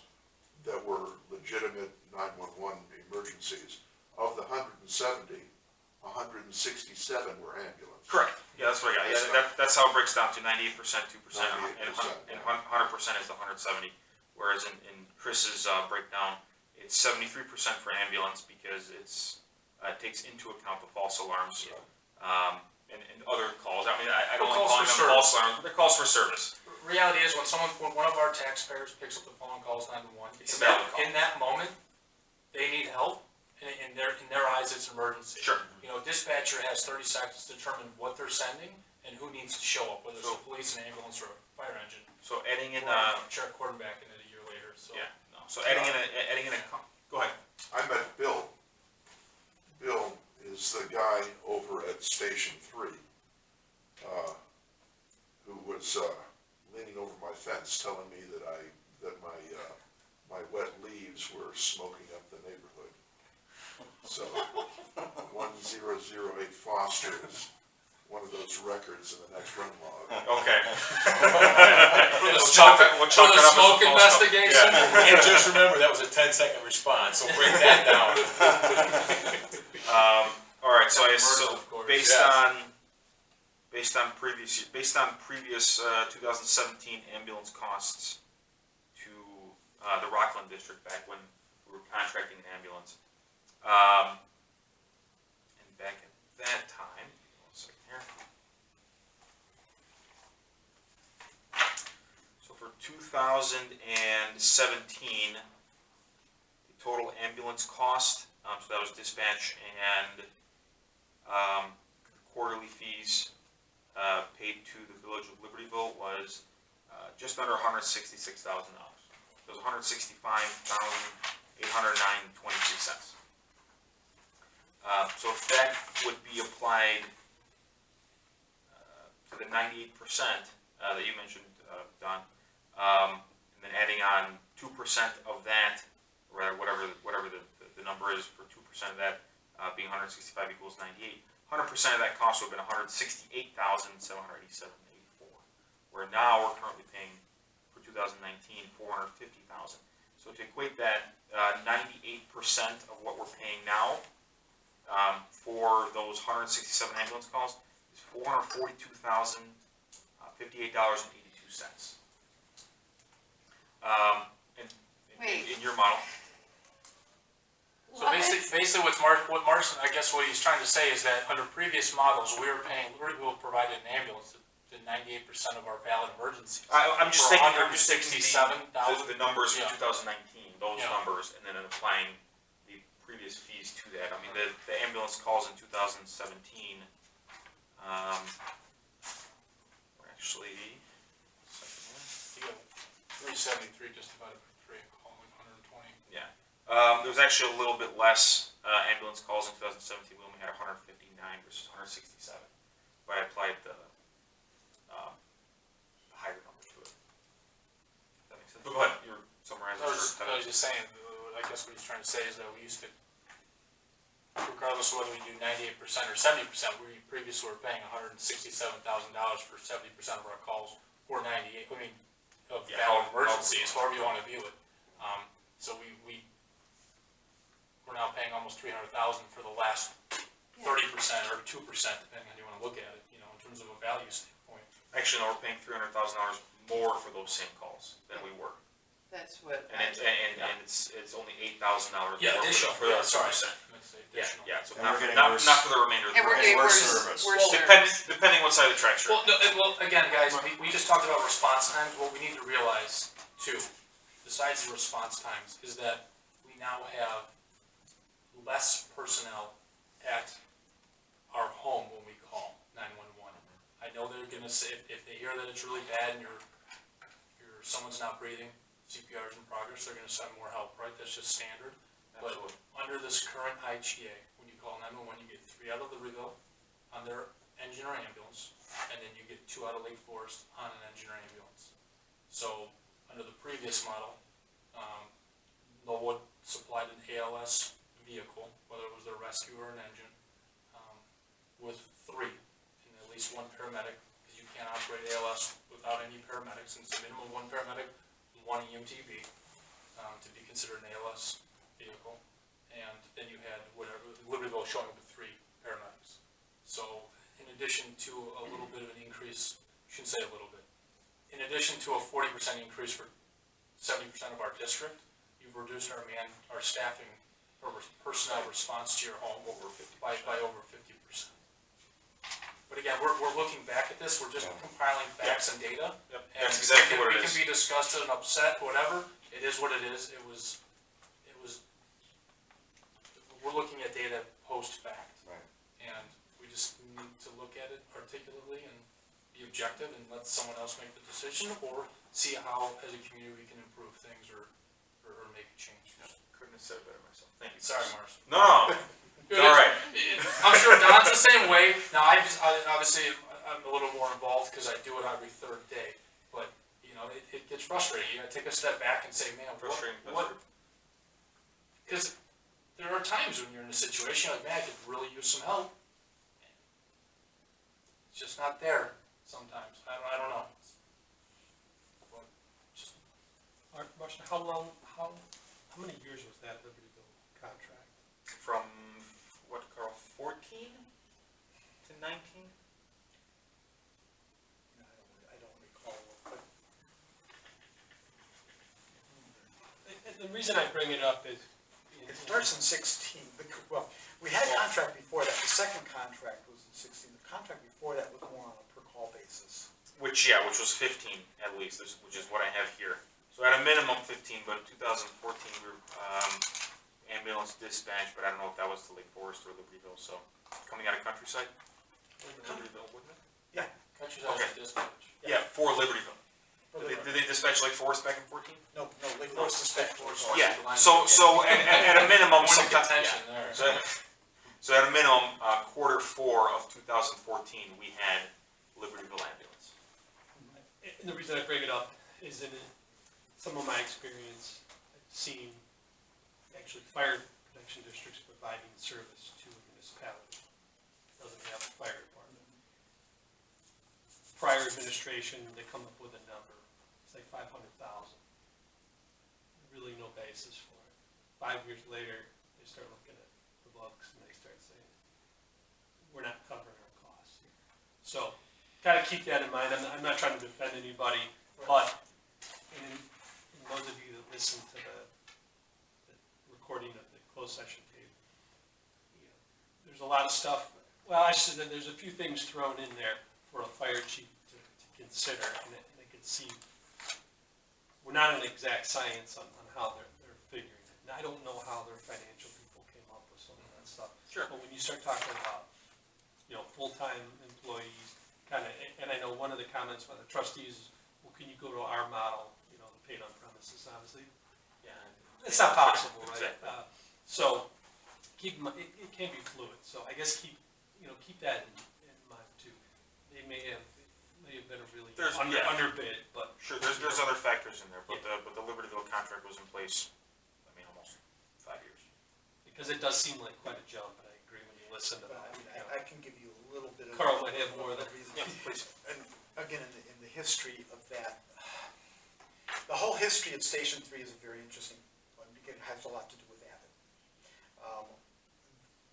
that were legitimate 911 emergencies. Of the 170, 167 were ambulance. correct. Yeah, that's what I got. Yeah, that's how it breaks down to 98%, 2%, and 100% is the 170. Whereas in Chris's breakdown, it's 73% for ambulance because it takes into account the false alarms and other calls. I mean, I don't like calling them false alarms, but they're calls for service. Reality is when one of our taxpayers picks up the phone and calls 911, It's a valid call. in that moment, they need help, and in their eyes, it's an emergency. Sure. Dispatcher has 30 seconds to determine what they're sending and who needs to show up, whether it's the police, an ambulance, or a fire engine. So adding in Check quarterback in it a year later, so. yeah, no. So adding in a go ahead. I met Bill. Bill is the guy over at Station 3, who was leaning over my fence telling me that my wet leaves were smoking up the neighborhood. So 1008 Foster is one of those records in the next run log. Okay. For the We'll chalk it up as a smoke false investigation. and just remember, that was a 10-second response, so break that down. All right. So Murder, of course. based Yes. on previous 2017 ambulance costs to the Rockland district back when we were contracting an ambulance, and back at that time, one second here. So for 2017, the total ambulance cost, so that was dispatch and quarterly fees paid to the village of Libertyville was just under $166,000. It was $165,809.23. So if that would be applied to the 98% that you mentioned, Don, and then adding on 2% of that, or whatever the number is for 2% of that, being 165 equals 98. 100% of that cost would have been $168,787.84. Where now we're currently paying for 2019 $450,000. So to equate that, 98% of what we're paying now for those 167 ambulance calls is $442,058.82. In your model. So basically what Marson, I guess what he's trying to say is that under previous models, we were paying, Libertyville provided an ambulance to 98% of our valid emergencies. I'm just For thinking, $167,000. the numbers for Yeah. 2019, those Yeah. numbers, and then applying the previous fees to that. I mean, the ambulance calls in 2017 were actually, You got 373 just divided by 3, call it 120. there was actually a little bit less ambulance calls in 2017. We only had 159 versus 167. But I applied the higher number to it. If that makes sense. But go ahead, you're summarizing. I was just saying, I guess what he's trying to say is that we used to, regardless of whether we do 98% or 70%, we previously were paying $167,000 for 70% of our calls, or 98, of valid emergencies, however you want to view it. So we're now paying almost 300,000 for the last 30% or 2%, depending on how you wanna look at it, you know, in terms of a value standpoint. Actually, no, we're paying $300,000 more for those same calls than we were. That's what. And it's only $8,000 Yeah, more additional, for the yeah, sorry. 2%. Let's say Yeah, additional. yeah, so And we're getting not worse- for the remainder of the And we're program. getting worse worse, service. worse service. Depending what side of the tracks you're Well, on. no, well, again, guys, we just talked about response times. What we need to realize too, besides the response times, is that we now have less personnel at our home when we call 911. I know they're gonna say, if they hear that it's really bad and someone's not breathing, CPR is in progress, they're gonna send more help, right? That's just standard. But Absolutely. under this current IGA, when you call 911, you get 3 out of Libertyville on their engine or ambulance, and then you get 2 out of Lake Forest on an engine or ambulance. So, under the previous model, Knollwood supplied an ALS vehicle, whether it was their rescue or an engine, with 3, and at least 1 paramedic, because you can't operate ALS without any paramedics, and it's a minimum of 1 paramedic, 1 EMTB, to be considered an ALS vehicle. And then you had whatever, Libertyville showing up with 3 paramedics. So, in addition to a little bit of an increase, shouldn't say a little bit, in addition to a 40% increase for 70% of our district, you've reduced our staffing, or personnel response to your home by over 50%. But again, we're looking back at this, we're just compiling facts and data. Yep, And that's exactly what it We is. can be disgusted and upset, whatever, it is what it is, we're looking at data post-fact. Right. And we just need to look at it articulately and be objective and let someone else make the decision, or see how, as a community, we can improve things or make a change. Couldn't have said it better myself. Thank you. Sorry, Marcy. No, it's all right. I'm sure Don's the same way. Now, obviously, I'm a little more involved because I do it every 3rd day. But, you know, it gets frustrating. You gotta take a step back and say, man, Frustrating. what? Because there are times when you're in a situation, you're like, man, I could really use some help. It's just not there sometimes. I don't know. But just, Marcia, how many years was that Libertyville contract? From, what, Carl, 14 to 19? I don't recall, but And the reason I bring it up is. it starts in 16. Well, we had a contract before that. The second contract was in 16. The contract before that was more on a per-call basis. Which was 15 at least, which is what I have here. So at a minimum 15, but in 2014 we were ambulance dispatch, but I don't know if that was to Lake Forest or Libertyville, so coming out of Countryside? Libertyville, wouldn't it? countryside Okay. dispatch. Yeah, for Libertyville. Did they dispatch Lake Forest back in 14? No, Lake Forest dispatch. Yeah, so at a minimum, Point of sometime, contention yeah. there. So at a minimum, quarter 4 of 2014, we had Libertyville ambulance. And the reason I bring it up is in some of my experience, I've seen actually fire protection districts providing service to a municipality that doesn't have a fire department. Prior administration, they come up with a number, say 500,000. Really no basis for it. 5 years later, they start looking at the books and they start saying, we're not covering our costs here. So, kind of keep that in mind. I'm not trying to defend anybody, but in those of you that listen to the recording of the closed session tape, you know, there's a lot of stuff. Well, I should say there's a few things thrown in there for a fire chief to consider, and they can see we're not an exact science on how they're figuring it. And I don't know how their financial people came up with some of that stuff. Sure. But when you start talking about, you know, full-time employees, kind of, and I know one of the comments by the trustees is, well, can you go to our model, you know, the paid on premises, obviously? Yeah. It's not possible, right? Exactly. So, keep in mind, it can be fluid, so I guess keep that in mind too. They may have been a really underbid, but. Sure, there's other factors in there, but the Libertyville contract was in place, I mean, almost 5 years. Because it does seem like quite a jump, and I agree when you listen to But that. I mean, I can give you a little bit of. Carl might have more of that. reason. Yeah, please. And again, in the history of that, the whole history of Station 3 is a very interesting one, it has a lot to do with Abbott.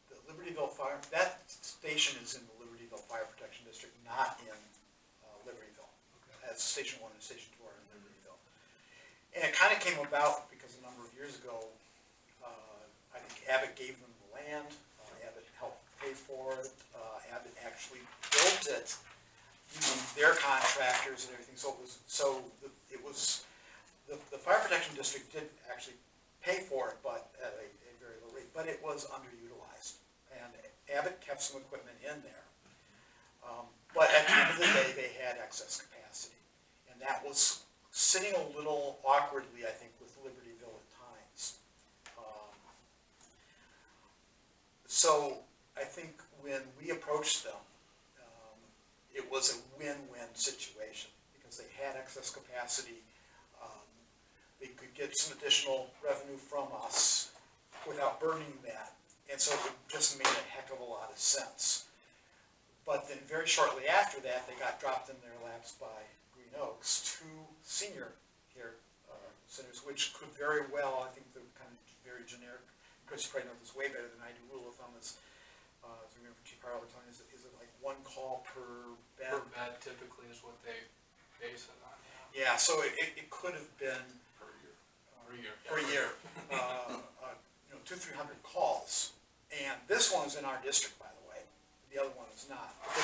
The Libertyville Fire, that station is in the Libertyville Fire Protection District, not in Libertyville. As Station 1 and Station 2 are in Libertyville. And it kind of came about because a number of years ago, I think Abbott gave them the land, Abbott helped pay for it, Abbott actually built it using their contractors and everything, it was the Fire Protection District did actually pay for it, but at a very low rate, but it was underutilized. And Abbott kept some equipment in there. But at the end of the day, they had excess capacity. And that was sitting a little awkwardly, I think, with Libertyville at times. So I think when we approached them, it was a win-win situation because they had excess capacity. They could get some additional revenue from us without burning that. And so it just made a heck of a lot of sense. But then very shortly after that, they got dropped in their laps by Green Oaks, 2 senior care centers, which could very well, I think they're kind of very generic. Chris, you probably know this way better than I do. Rule of thumb is, as we remember Chief Harrell telling us, is it like 1 call per bed? Per bed typically is what they base it on, Yeah, so it could have been per year, 200-300 calls. And this one is in our district, by the way. The other one is not. But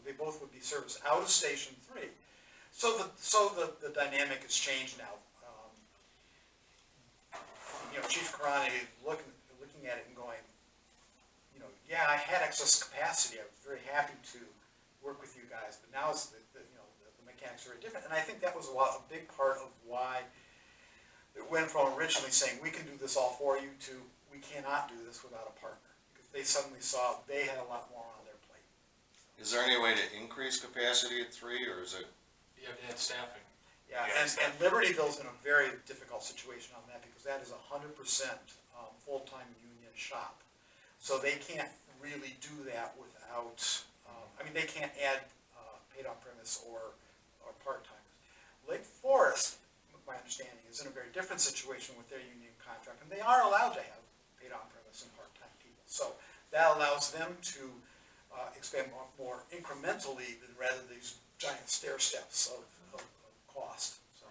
they both would be serviced out of Station 3. So the dynamic has changed now. Chief Karani looking at it and going, yeah, I had excess capacity. I was very happy to work with you guys, but now the mechanics are very different. And I think that was a big part of why it went from originally saying, we can do this all for you, to we cannot do this without a partner. Because they suddenly saw they had a lot more on their plate. Is there any way to increase capacity at 3, or is it? You have to add staffing. Yeah, and Libertyville's in a very difficult situation on that because that is 100% full-time union shop. So they can't really do that without, they can't add paid on-premise or part-timers. Lake Forest, my understanding, is in a very different situation with their union contract, and they are allowed to have paid on-premise and part-time people. So that allows them to expand more incrementally rather than these giant stair steps of cost. So.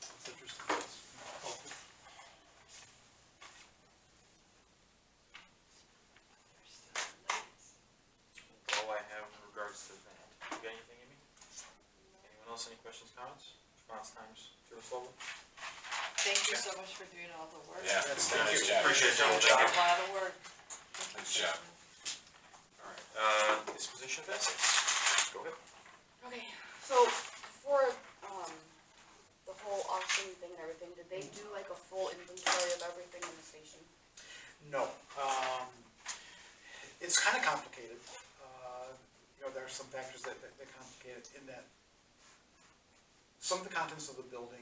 That's interesting. Okay. That's all I have in regards to that. You got anything, Amy? Anyone else, any questions, comments? Response times, Slovo? Thank you so much for doing all the work. Yeah, Yes, nice thank you. job. Appreciate it, It's gentlemen. Thank a you. lot of work. Nice job. Alright, disposition of assets. Go ahead. Okay, so for, the whole auction thing and everything, did they do like a full inventory of everything in the station? No. It's kind of complicated. There are some factors that complicate it in that some of the contents of the building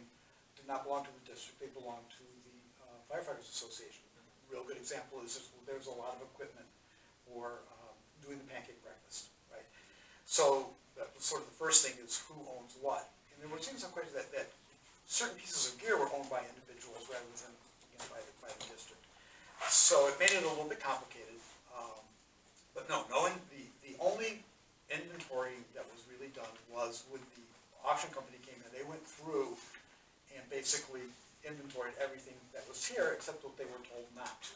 do not belong to the district, they belong to the Firefighters Association. A real good example is there's a lot of equipment for doing the pancake breakfast, right? So that was sort of the first thing is who owns what. And there were some questions that certain pieces of gear were owned by individuals rather than by the district. So it made it a little bit complicated. But no, knowing the only inventory that was really done was when the auction company came in. They went through and basically inventoried everything that was here except what they were told not to.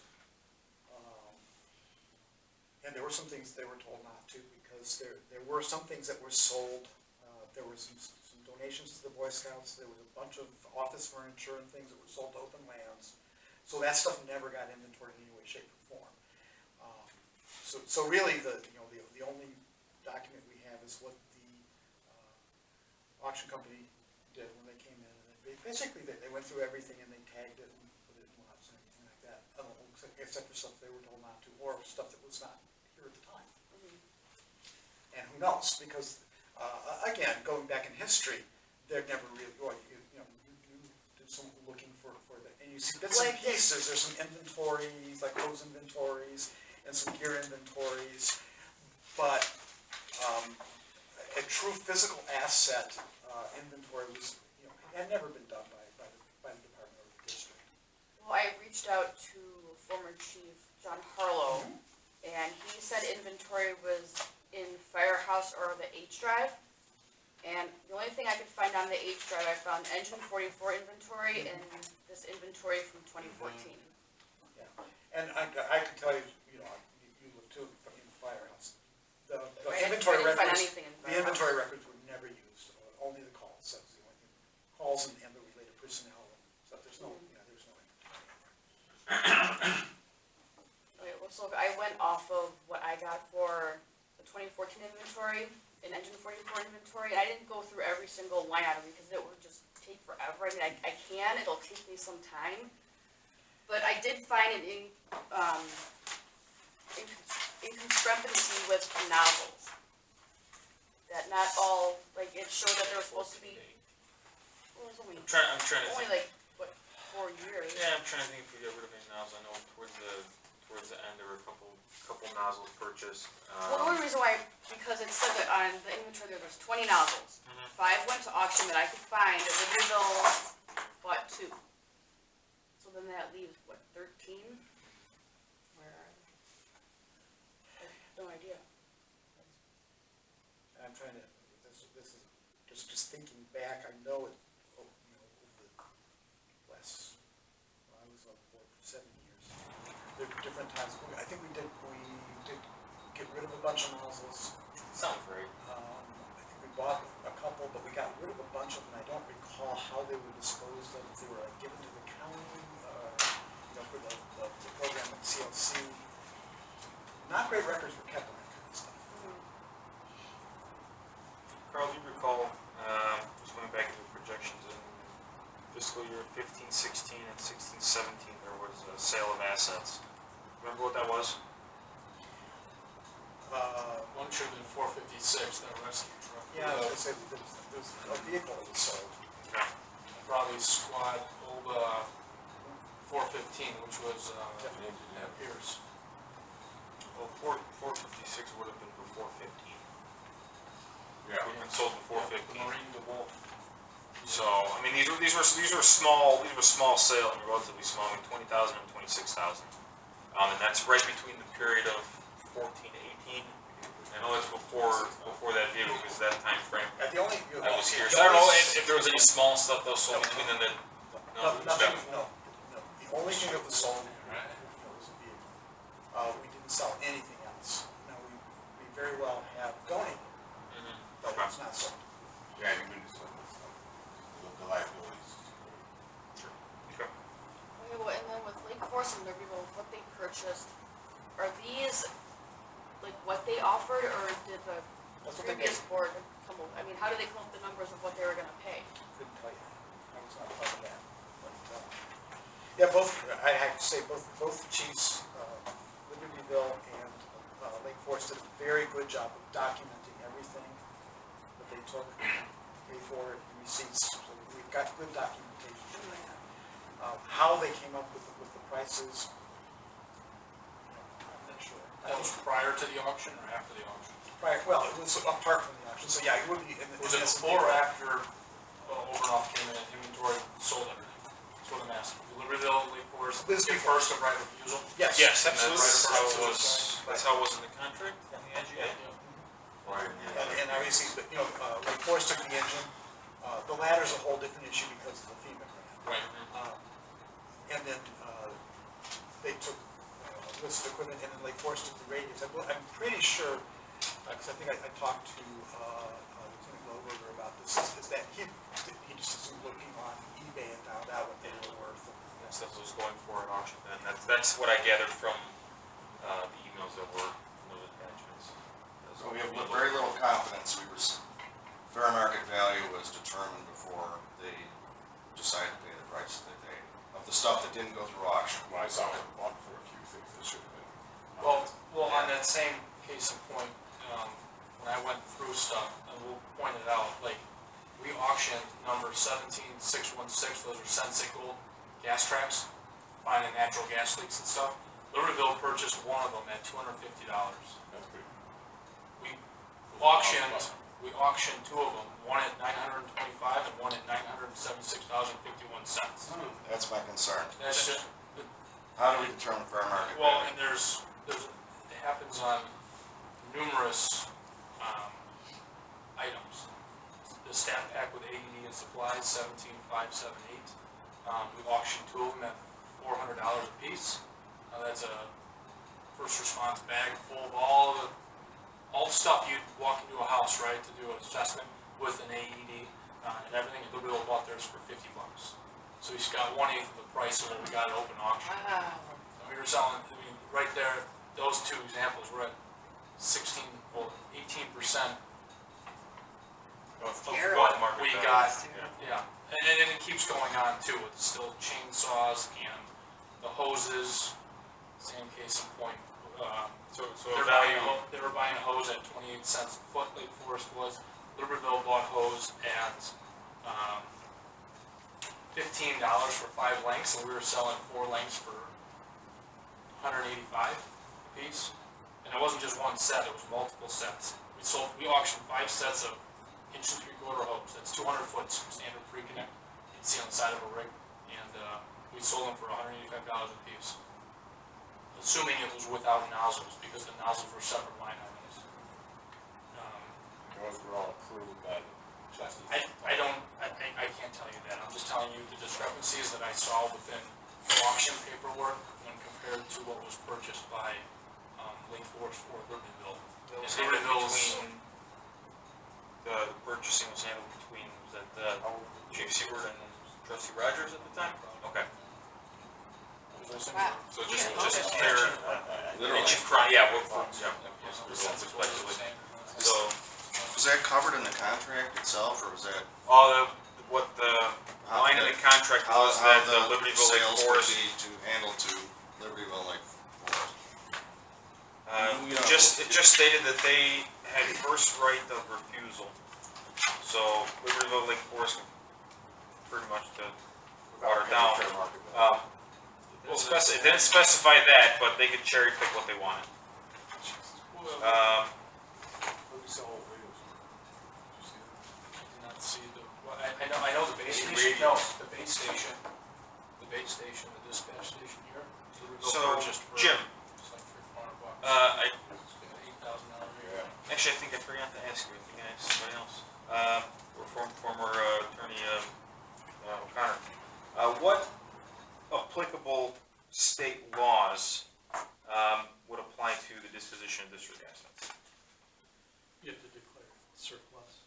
And there were some things they were told not to because there were some things that were sold. There were some donations to the Boy Scouts. There was a bunch of office furniture and things that were sold to open lands. So that stuff never got inventoried in any way, shape, or form. So really the only document we have is what the auction company did when they came in. And basically they went through everything and they tagged it and put it in lots and everything like that. Except for stuff they were told not to, or stuff that was not here at the time. And who knows, because again, going back in history, they're never really, you do some looking for that, and you see bits and pieces, there's some inventories, like hose inventories, and some gear inventories, but a true physical asset inventory was, had never been done by the department or the district. Well, I reached out to former chief John Harlow, and he said inventory was in Firehouse or the H drive. And the only thing I could find on the H drive, I found engine 44 inventory and this inventory from 2014. And I can tell you, you know, you look too, from the Firehouse. The Right, inventory I didn't find records, anything in the Firehouse. inventory records were never used, only the calls, that was the only thing. Calls and the related personnel, so there's no, yeah, there's no inventory in there. Okay, well, so I went off of what I got for the 2014 inventory and engine 44 inventory. I didn't go through every single line item because it would just take forever. I mean, I can, it'll take me some time. But I did find an inconsistent with nozzles. That not all, like, it showed that there was supposed to be, well, it was only, I'm trying to only think. like, what, 4 years? Yeah, I'm trying to think if we got rid of any nozzles. I know towards the end there were a couple nozzles purchased. Well, the only reason why, because it said that on the inventory there was 20 nozzles. Mhm. 5 went to auction that I could find, and Libertyville bought 2. So then that leaves, what, 13? Where are they? I have no idea. And I'm trying to, this is, just thinking back, I know it, you know, over the last, well, I was on board for 7 years. There were different times, I think we did get rid of a bunch of nozzles. Sounds right. I think we bought a couple, but we got rid of a bunch of them, I don't recall how they were disposed of, if they were like given to the county, you know, for the program at CLC. Not great records were kept on that kind of stuff. Carl, do you recall, just going back to the projections in fiscal year 15-16 and 16-17, there was a sale of assets. Remember what that was? One should have been 456, that rescue truck. Yeah, I was gonna say, there's a vehicle that was sold. Okay. Probably squad OBA 415, which was, at Pierce. Well, 456 would have been for 415. Yeah. And sold for 415. Marine DeWolf. So, I mean, these were small sale, and relatively small, I mean, 20,000 and 26,000. And that's right between the period of 14 to 18. I know that's before that vehicle, because that time frame The only. I was here. So I don't know if there was any small stuff that was sold between then that. Nothing, no. The only thing that was sold, was a vehicle. We didn't sell anything else. Now, we very well have donated, but Okay. it's not sold. Yeah, you can just, the liabilities. Okay. Okay, well, and then with Lake Forest and Libertyville, what they purchased, are these, like, what they offered, or did the That's what they previous paid. board come up, I mean, how did they come up with the numbers of what they were gonna pay? Couldn't tell you. I was not part of that. But, yeah, I have to say, both the chiefs, Libertyville and Lake Forest did a very good job of documenting everything that they took, paid for it, receipts, so we've got good documentation for that. How they came up with the prices, I'm not sure. That was prior to the auction or after the auction? Right, well, it was apart from the auction, so yeah, it would be. Was it before or after Oberhoff came in and inventory sold everything? That's what I'm asking. Libertyville, Lake Forest, This get before. first of right refusal? Yes. Yes, and absolutely. that's how it was in the contract, in the NGA. Right. And obviously, but, Lake Forest took the engine, the ladder's a whole different issue because of the FEMA grant. Right. And then, they took, a list of equipment, and then Lake Forest took the radios. I'm pretty sure, because I think I talked to, Lieutenant Goldberger about this, is that he just was looking on eBay and found out what they were worth. That's what was going for at auction, and that's what I gathered from, the emails that were, in those attachments. So we have very little confidence, fair market value was determined before they decided to pay the price that they, of the stuff that didn't go through auction. Well, I saw it bought for a few things that should have been. Well, on that same case in point, when I went through stuff, and we'll point it out, like, we auctioned number 17616, those are Sensei Gold gas traps, finding natural gas leaks and stuff. Libertyville purchased one of them at $250. That's good. We auctioned We auctioned two of them, one at $925 and one at $976.51. That's my concern. That's just, How do we determine fair market well, value? and there's, it happens on numerous, items. The stat pack with AED and supplies, 17,578. We auctioned two of them at $400 a piece. That's a first response bag full of all the stuff you'd walk into a house, right, to do an assessment with an AED, and everything, and Libertyville bought theirs for $50. So he's got 1/8 of the price of what we got at open auction. Wow. And we were selling, I mean, right there, those two examples were at 18% of Terrible. what Market we value. got. Yeah. Yeah, and it keeps going on too, with still chainsaws and the hoses, same case in point. So They were buying a hose at 28 cents a foot, Lake Forest was. Libertyville bought hose at $15 for 5 lengths, and we were selling 4 lengths for $185 a piece. And it wasn't just one set, it was multiple sets. We auctioned 5 sets of 1 3/4 hose, that's 200 foot standard pre-connect, you can see on the side of a rig, and we sold them for $185 a piece. Assuming it was without nozzles, because the nozzles were separate line items. Those were all approved by the justice. I can't tell you that, I'm just telling you the discrepancies that I saw within auction paperwork when compared to what was purchased by Lake Forest or Libertyville. And Libertyville's, the purchasing was handled between, was that Chief Seibert and Trustee Rogers at the time? Okay. Wow. So just Yeah. clear, Literally. and Chief Cron, yeah, Yeah, so the respectively. sets were the same. So, Was that covered in the contract itself, or was that what the line in the contract how was that the the Libertyville Lake sales would Forest, be to handle to Libertyville Lake Forest? it just stated that they had first right of refusal. So Libertyville Lake Forest can pretty much to water down. Fair market value. It didn't specify that, but they could cherry pick what they wanted. Let me see all the videos. Did you see that? I did not see the, well, I know the base Maybe station, radio. no, the base station, the dispatch station here. Libertyville So, purchased for Jim, just like $300. I It's got $8,000 a year. Yeah. actually I think I forgot to ask you. I think I asked somebody else. Or former attorney O'Connor. What applicable state laws would apply to the disposition of district assets? You have to declare surplus.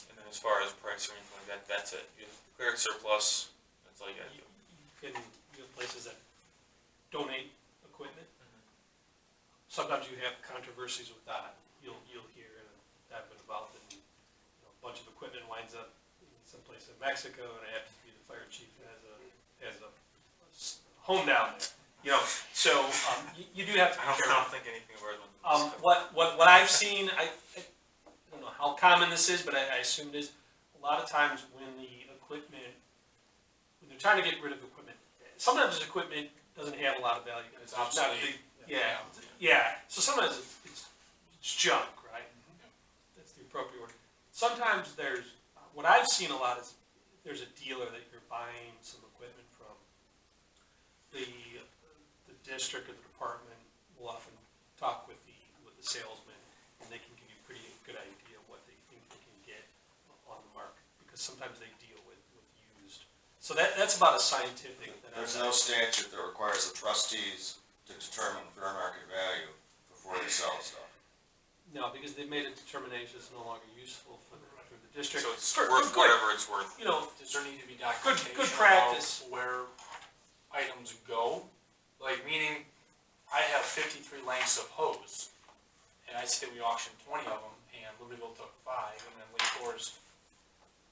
And then as far as price or anything like that, that's it. You declare it surplus, that's all you gotta do. You have places that donate equipment. Sometimes you have controversies with that. You'll hear that been about that, a bunch of equipment winds up in someplace in Mexico, and it happens to be the fire chief has a home down there. So you do have to be I careful. don't think anything of ours would. What I've seen, I don't know how common this is, but I assume it is, a lot of times when they're trying to get rid of equipment, sometimes this equipment doesn't have a lot of value. It's not a obsolete. big- Yeah, so sometimes it's junk, right? That's the appropriate word. Sometimes what I've seen a lot is, there's a dealer that you're buying some equipment from, the district or the department will often talk with the salesman, and they can give you a pretty good idea of what they think they can get on the market, because sometimes they deal with used. So that's about as scientific that There's no statute that requires the trustees to determine fair market value before they sell stuff. No, because they've made a determination it's no longer useful for the district. So it's For worth good. whatever it's worth. Does there need to be documentation good practice. about where items go? Like, meaning, I have 53 lengths of hose, and I say we auctioned 20 of them, and Libertyville took 5, and then Lake Forest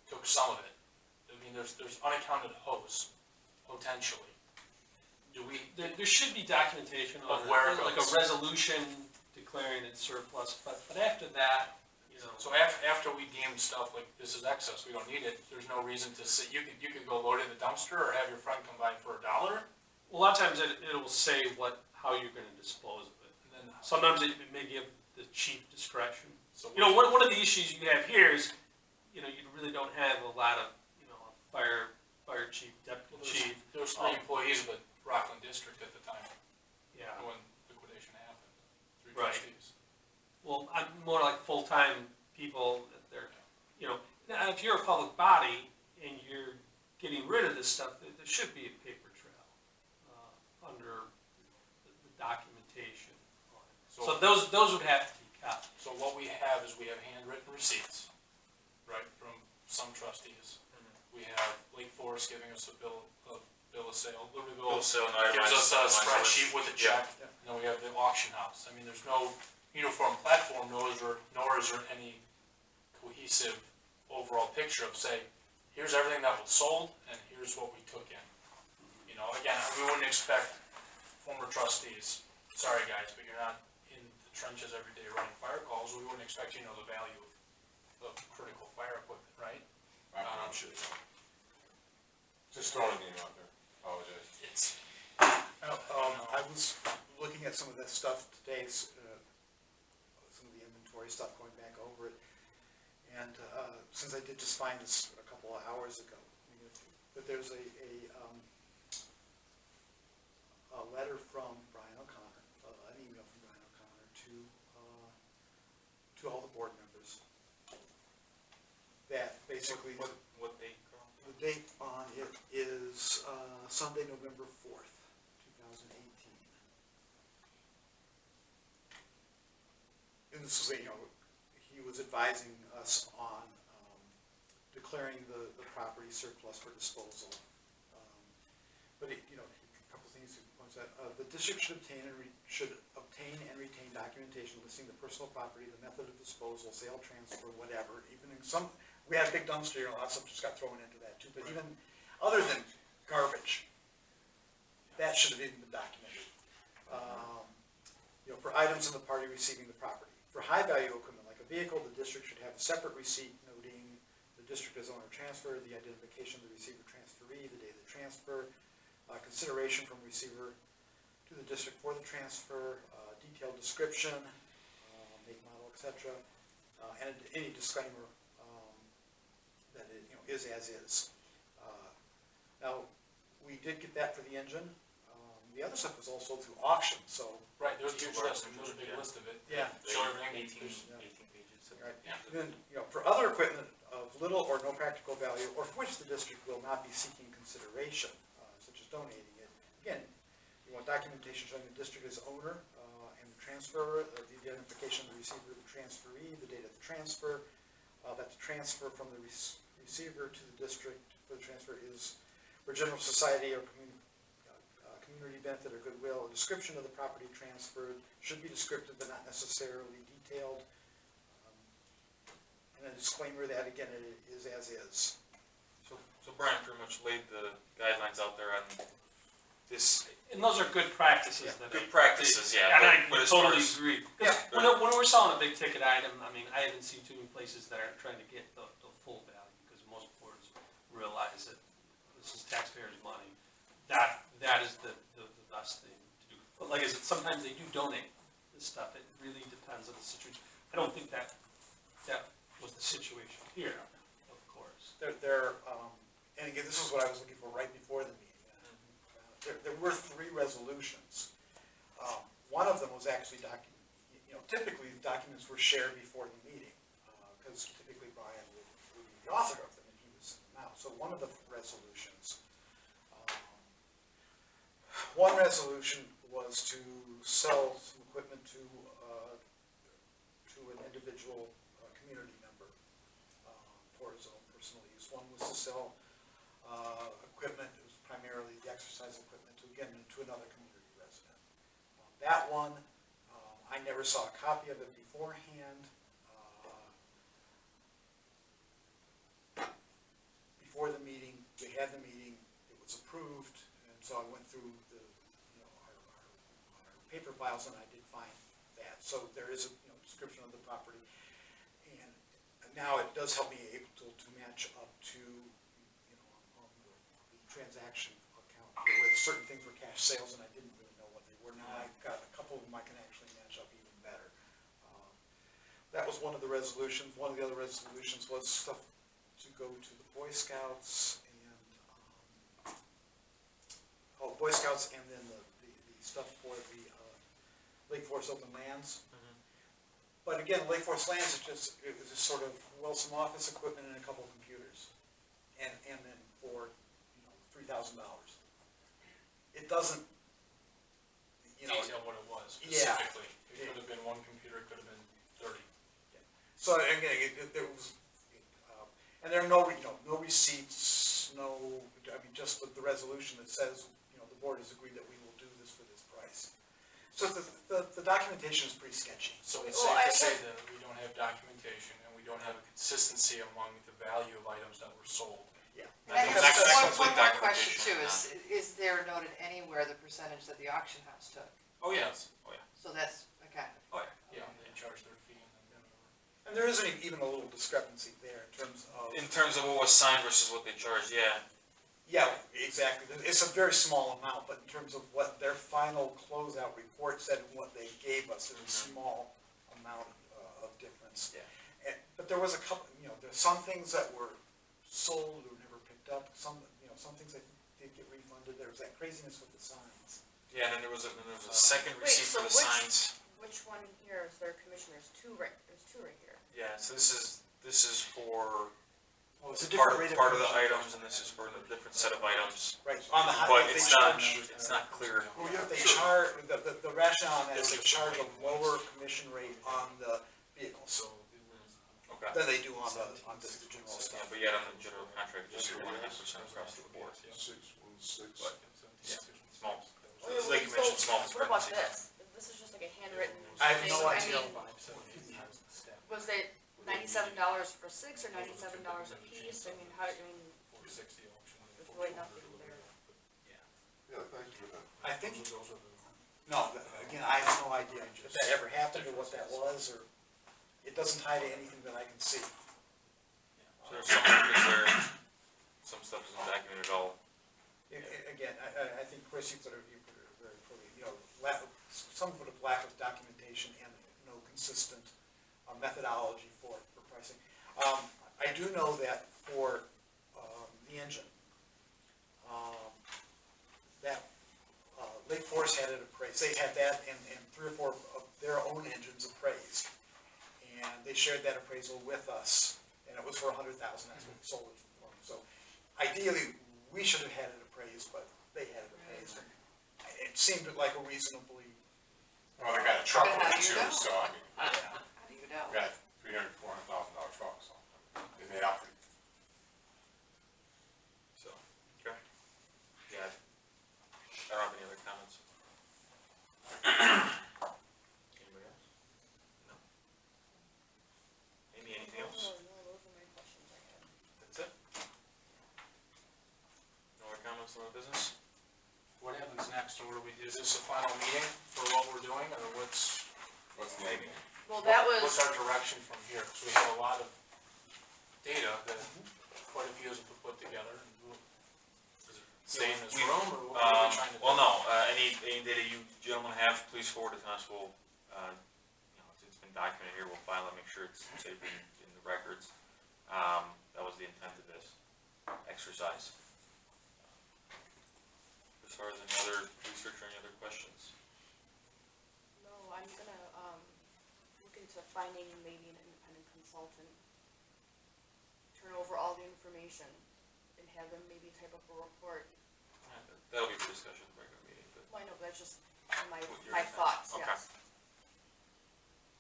took some of it. I mean, there's unaccounted hose, potentially. There should be documentation on Of it, where it like goes. a resolution declaring it surplus, but after that, So after we deem stuff like this is excess, we don't need it, there's no reason to sit, you could go load it in the dumpster, or have your friend come by for $1, a lot of times it'll say how you're gonna dispose of it. and then Sometimes it may give the chief discretion. So You know, one of the issues you have here is, you know, you really don't have a lot of, you know, fire chief, deputy chief. There was 3 employees of the Rockland district at the time Yeah, when liquidation happened, 3 Right. trustees. well, I'm more like full-time people that they're, you know, now if you're a public body and you're getting rid of this stuff, there should be a paper trail, under the documentation on it. So those would have to be kept. So what we have is we have handwritten receipts, right, from some trustees. We have Lake Forest giving us a bill of sale, Libertyville Bill sale, and gives itemized- us a itemized spreadsheet list. with a check, and then we have the auction house. I mean, there's no uniform platform, nor is there any cohesive overall picture of, say, here's everything that was sold, and here's what we took in. You know, again, we wouldn't expect former trustees, sorry guys, but you're not in the trenches every day running fire calls, we wouldn't expect you to know the value of critical fire equipment, right? I'm sure they don't. Just throwing a name out there, apologize. It's, I was looking at some of that stuff today, some of the inventory stuff, going back over it. And since I did just find this a couple of hours ago, but there's a letter from Brian O'Connor, an email from Brian O'Connor to all the board members that basically, What date, Carl? the date on it is Sunday, November 4th, 2018. And this was, you know, he was advising us on declaring the property surplus for disposal. But it, you know, a couple things he points out. The district should obtain and retain documentation listing the personal property, the method of disposal, sale, transfer, whatever. Even in some, we had a big dumpster here, a lot of stuff just got thrown into that too. But even other than garbage, that should have even been documented. You know, for items in the party receiving the property. For high value equipment like a vehicle, the district should have a separate receipt noting the district as owner transfer, the identification of the receiver transferee, the date of the transfer, consideration from receiver to the district for the transfer, detailed description, make, model, etc., and any disclaimer that it, you know, is as is. Now, we did get that for the engine. The other stuff was all sold through auction, so. right, there's a huge list, there's a big list of it. Yeah. Show everything. 18 Yeah. pages. Right. Yeah. And then, you know, for other equipment of little or no practical value, or for which the district will not be seeking consideration, such as donating it. Again, you want documentation showing the district is owner, and the transfer, the identification of the receiver, the transferee, the date of the transfer, that the transfer from the receiver to the district for the transfer is for general society or community benefit or goodwill. A description of the property transferred should be descriptive but not necessarily detailed. And a disclaimer that, again, it is as is. So Brian pretty much laid the guidelines out there on this. And those are good practices. Yeah, that Good practices, yeah. And I but as far totally as- agree. 'Cause when we're selling a big ticket item, I mean, I haven't seen too many places that are trying to get the full value, because most boards realize that this is taxpayers' money. That is the best thing to do. But like I said, sometimes they do donate this stuff. It really depends on the situation. I don't think that was the situation here, of course. And again, this is what I was looking for right before the meeting. There were 3 resolutions. One of them was actually typically the documents were shared before the meeting, because typically Brian would be the author of them, and he was out. So one of the resolutions, one resolution was to sell some equipment to an individual community member for his own personal use. One was to sell equipment, it was primarily the exercise equipment, to another community resident. That one, I never saw a copy of it beforehand. Before the meeting, we had the meeting, it was approved, and so I went through our paper files and I did find that. So there is a description of the property, and now it does help me able to match up to on the transaction account here, where certain things were cash sales and I didn't really know what they were. Now I've got a couple of them I can actually match up even better. that was one of the resolutions. One of the other resolutions was stuff to go to the Boy Scouts and, Boy Scouts and then the stuff for the Lake Forest Open Lands. But again, Lake Forest Lands it was just sort of, well, some office equipment and a couple of computers. And then for, $3,000. It doesn't, Detail what it was Yeah. specifically. It could have been one computer, it could have been 30. so again, there was, and there are no receipts, just the resolution that says, the board has agreed that we will do this for this price. So the documentation is pretty sketchy. So it's Well, safe I to say guess- that we don't have documentation and we don't have a consistency among the value of items that were sold. Yeah. And I Not guess complete one more question documentation, too, is there noted anywhere the percentage that the auction house took? Oh, yeah. Yes. Oh, yeah. So that's, okay. Oh, yeah. Yeah, they charge their fee and then whatever. And there isn't even a little discrepancy there in terms of. In terms of what was signed versus what they charged, yeah. Yeah, exactly. It's a very small amount, but in terms of what their final closeout report said and what they gave us, there's a small amount of difference. Yeah. But there was a couple, there's some things that were sold or never picked up, some things that did get refunded. There was that craziness with the signs. Yeah, and then there was a second Wait, receipt so for the which- signs. Which one here is their commissioners? There's two right here. Yeah, so this is for Well, it's a part different rate of the commission. items, and this is for a different set of items. Right, on the But they it's charge- not clear. Oh, yeah, They sure. charge, the rationale on that is they charge a lower commission rate on the vehicles Okay. than they do on the general Yeah, stuff. but yet on the general contract, just 1.5% across the board. 616. But, yeah, small. Wait, Like you mentioned, small What about discrepancy. this? This is just like a handwritten I have thing. no idea. mean, was it $97 for 6 or $97 a piece? I mean, $460 auction. there's really nothing there. Yeah, thank you for that. I think, Those are the. no, again, I have no idea if that ever happened or what that was, or, it doesn't tie to anything that I can see. So there's some stuff isn't documented at all. Again, I think, Chris, you put it very clearly, some sort of lack of documentation and no consistent methodology for pricing. I do know that for the engine, that Lake Forest had it appraised. They had that and 3 or 4 of their own engines appraised. And they shared that appraisal with us, and it was for $100,000, that's what we sold it for. So ideally, we should have had it appraised, but they had it appraised. It seemed like a reasonably, Well, they got a truck But with how it do you too, know? so I mean, How do you know? we got $300,000, $400,000 truck, so they made out pretty. So, okay. Yeah. I don't have any other comments. Anybody else? No. Amy, anything else? No, those are my questions I had. That's it? No other comments on the business? What happens next, or what do we, is this a final meeting for what we're doing, or what's What's the name? Well, that what's was, our direction from here? Because we have a lot of data that quite a few of us have put together. And does it stay in this We've- room, or what are we trying to do? Well, no, any data you gentlemen have, please forward it to us. We'll, it's been documented here, we'll file it, make sure it's safe in the records. That was the intent of this exercise. As far as any other research or any other questions? no, I'm gonna, look into finding maybe an independent consultant, turn over all the information, and have them maybe type up a report. That'll be for discussion at the regular meeting, but. Well, I know, but that's just my, What your my intent. thoughts, Okay. yes.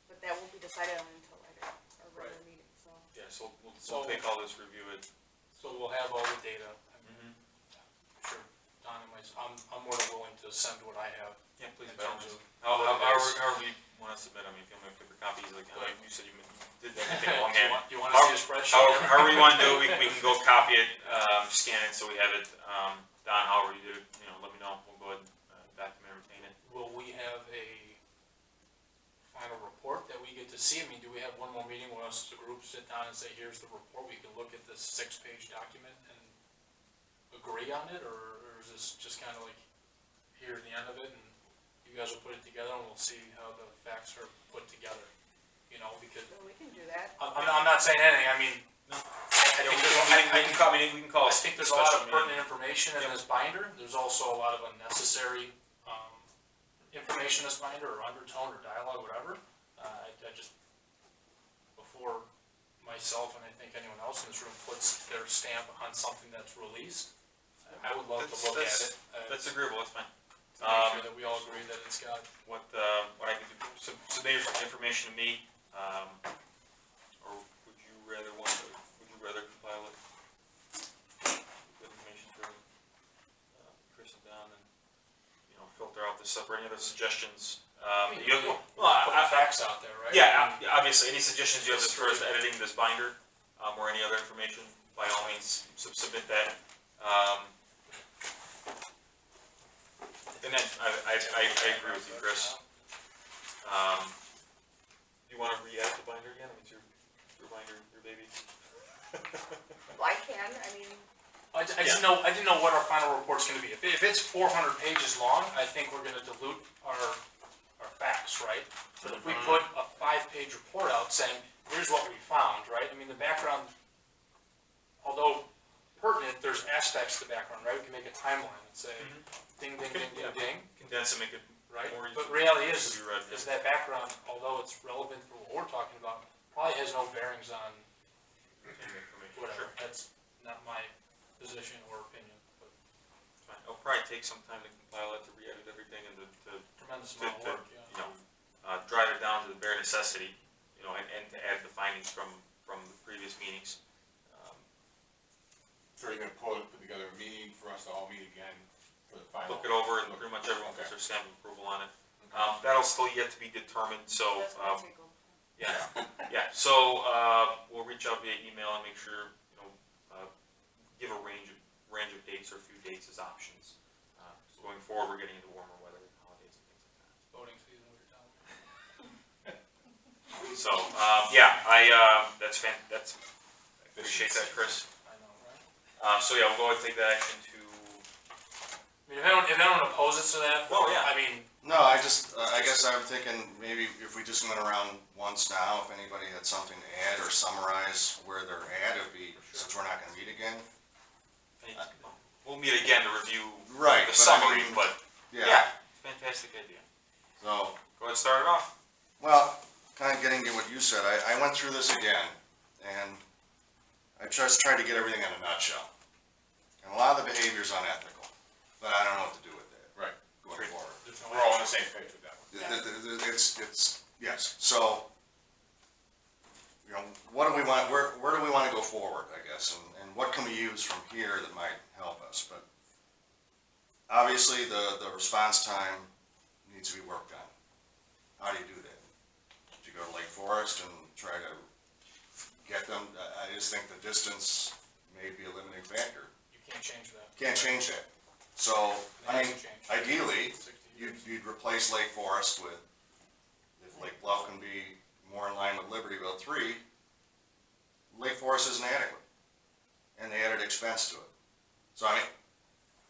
But that won't be decided on until later, our regular Right. meeting, so. Yeah, so we'll So- take all this, review it. So we'll have all the data. I'm sure Don and I'm more than willing to send what I have. Yeah, please, In by all terms means. of what it is. However you wanna submit, I mean, if you want to paper copies, like, you said you did Do everything you longhand. want to see a spreadsheet? However you wanna do it, we can go copy it, scan it, so we have it. Don, however you do it, let me know, we'll go ahead and document and retain it. Will we have a final report that we get to see? I mean, do we have one more meeting where us as a group sit down and say, here's the report, we can look at this 6-page document and agree on it, or is this just kind of like, here's the end of it, and you guys will put it together and we'll see how the facts are put together? you know, because Well, we can do that. I'm not saying anything, I mean, I think We can call I a think there's a lot special of meeting. pertinent information in this binder, there's also a lot of unnecessary, information in this binder, or undertone, or dialogue, whatever. I just, before myself and I think anyone else in this room puts their stamp on something that's released, I would love to look at it. That's agreeable, that's fine. To make sure that we all agree that it's got, What I can do, submit your information to me, or would you rather compile it? Good information for Chris and Don, and, you know, filter out this stuff, or any other suggestions? put the facts out there, right? Yeah, obviously, any suggestions you have as far as editing this binder, or any other information, by all means, submit that. And then, I agree with you, Chris. You wanna re-edit the binder again? I mean, it's your binder, your baby. Well, I can, I mean, I didn't know what our final report's gonna be. If it's 400 pages long, I think we're gonna dilute our facts, right? But if we put a 5-page report out saying, here's what we found, right? I mean, the background, although pertinent, there's aspects to the background, right? We can make a timeline and say, ding, ding, ding, ding, ding, Condense and make it right? more easy. But reality to is be read. that background, although it's relevant for what we're talking about, probably has no bearings on Information, whatever. sure. That's not my position or opinion, but Fine. It'll probably take some time to compile it, to re-edit everything, and to tremendous amount of work, you know, drive it down to the bare necessity, you know, and to add the findings from the previous meetings. So you're gonna put together a meeting for us to all meet again for the final? Look it over, and pretty much everyone puts their stamp of approval on it. That'll still yet to be determined, so, that's gonna take a yeah, so, we'll reach out via email and make sure, you know, give a range of dates, or a few dates as options. So going forward, we're getting into warmer weather, holidays and things like that. voting season, what you're telling me. So, that's I appreciate that, Chris. I know, right? So yeah, we'll go ahead and take that action to, I mean, if anyone opposes to that, Oh, yeah. I mean, No, I guess I'm thinking maybe if we just went around once now, if anybody had something to add or summarize where they're at, it'd be, since we're not gonna meet again. we'll meet again to review Right, the but I summary, mean, but, Yeah, fantastic idea. so, Go ahead and start it off. well, kind of getting to what you said, I went through this again, and I just tried to get everything in a nutshell. And a lot of the behavior's unethical, but I don't know what to do with that. Right. Going forward. We're all on the same page with that one. It's, yes, so, you know, what do we want, where do we want to go forward, I guess, and what can we use from here that might help us, but obviously, the response time needs to be worked on. How do you do that? Do you go to Lake Forest and try to get them, I just think the distance may be a limiting factor. you can't change that. Can't change that. So, I mean, It hasn't changed. ideally, 60 years. you'd replace Lake Forest with, if Lake Bluff can be more in line with Libertyville 3, Lake Forest isn't adequate. And they added expense to it. So I mean,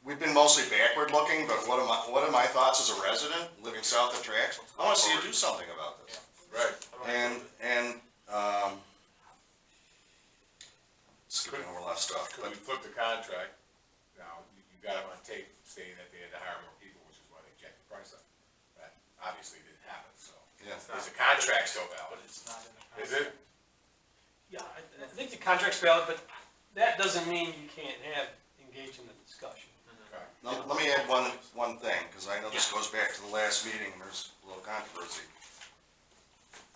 we've been mostly backward looking, but what are my thoughts as a resident living south of tracks? I wanna see you do something about this. Right. And, skipping over a lot of stuff, Could but we flip the contract? Now, you got them on tape stating that they had to hire more people, which is why they jacked the price up. That obviously didn't happen, so. yeah. Is the contract still But valid? it's not in the contract. Is it? Yeah, I think the contract's valid, but that doesn't mean you can't engage in the discussion. Okay. Let me add one thing, because I know this goes back to the last meeting, and there's a little controversy.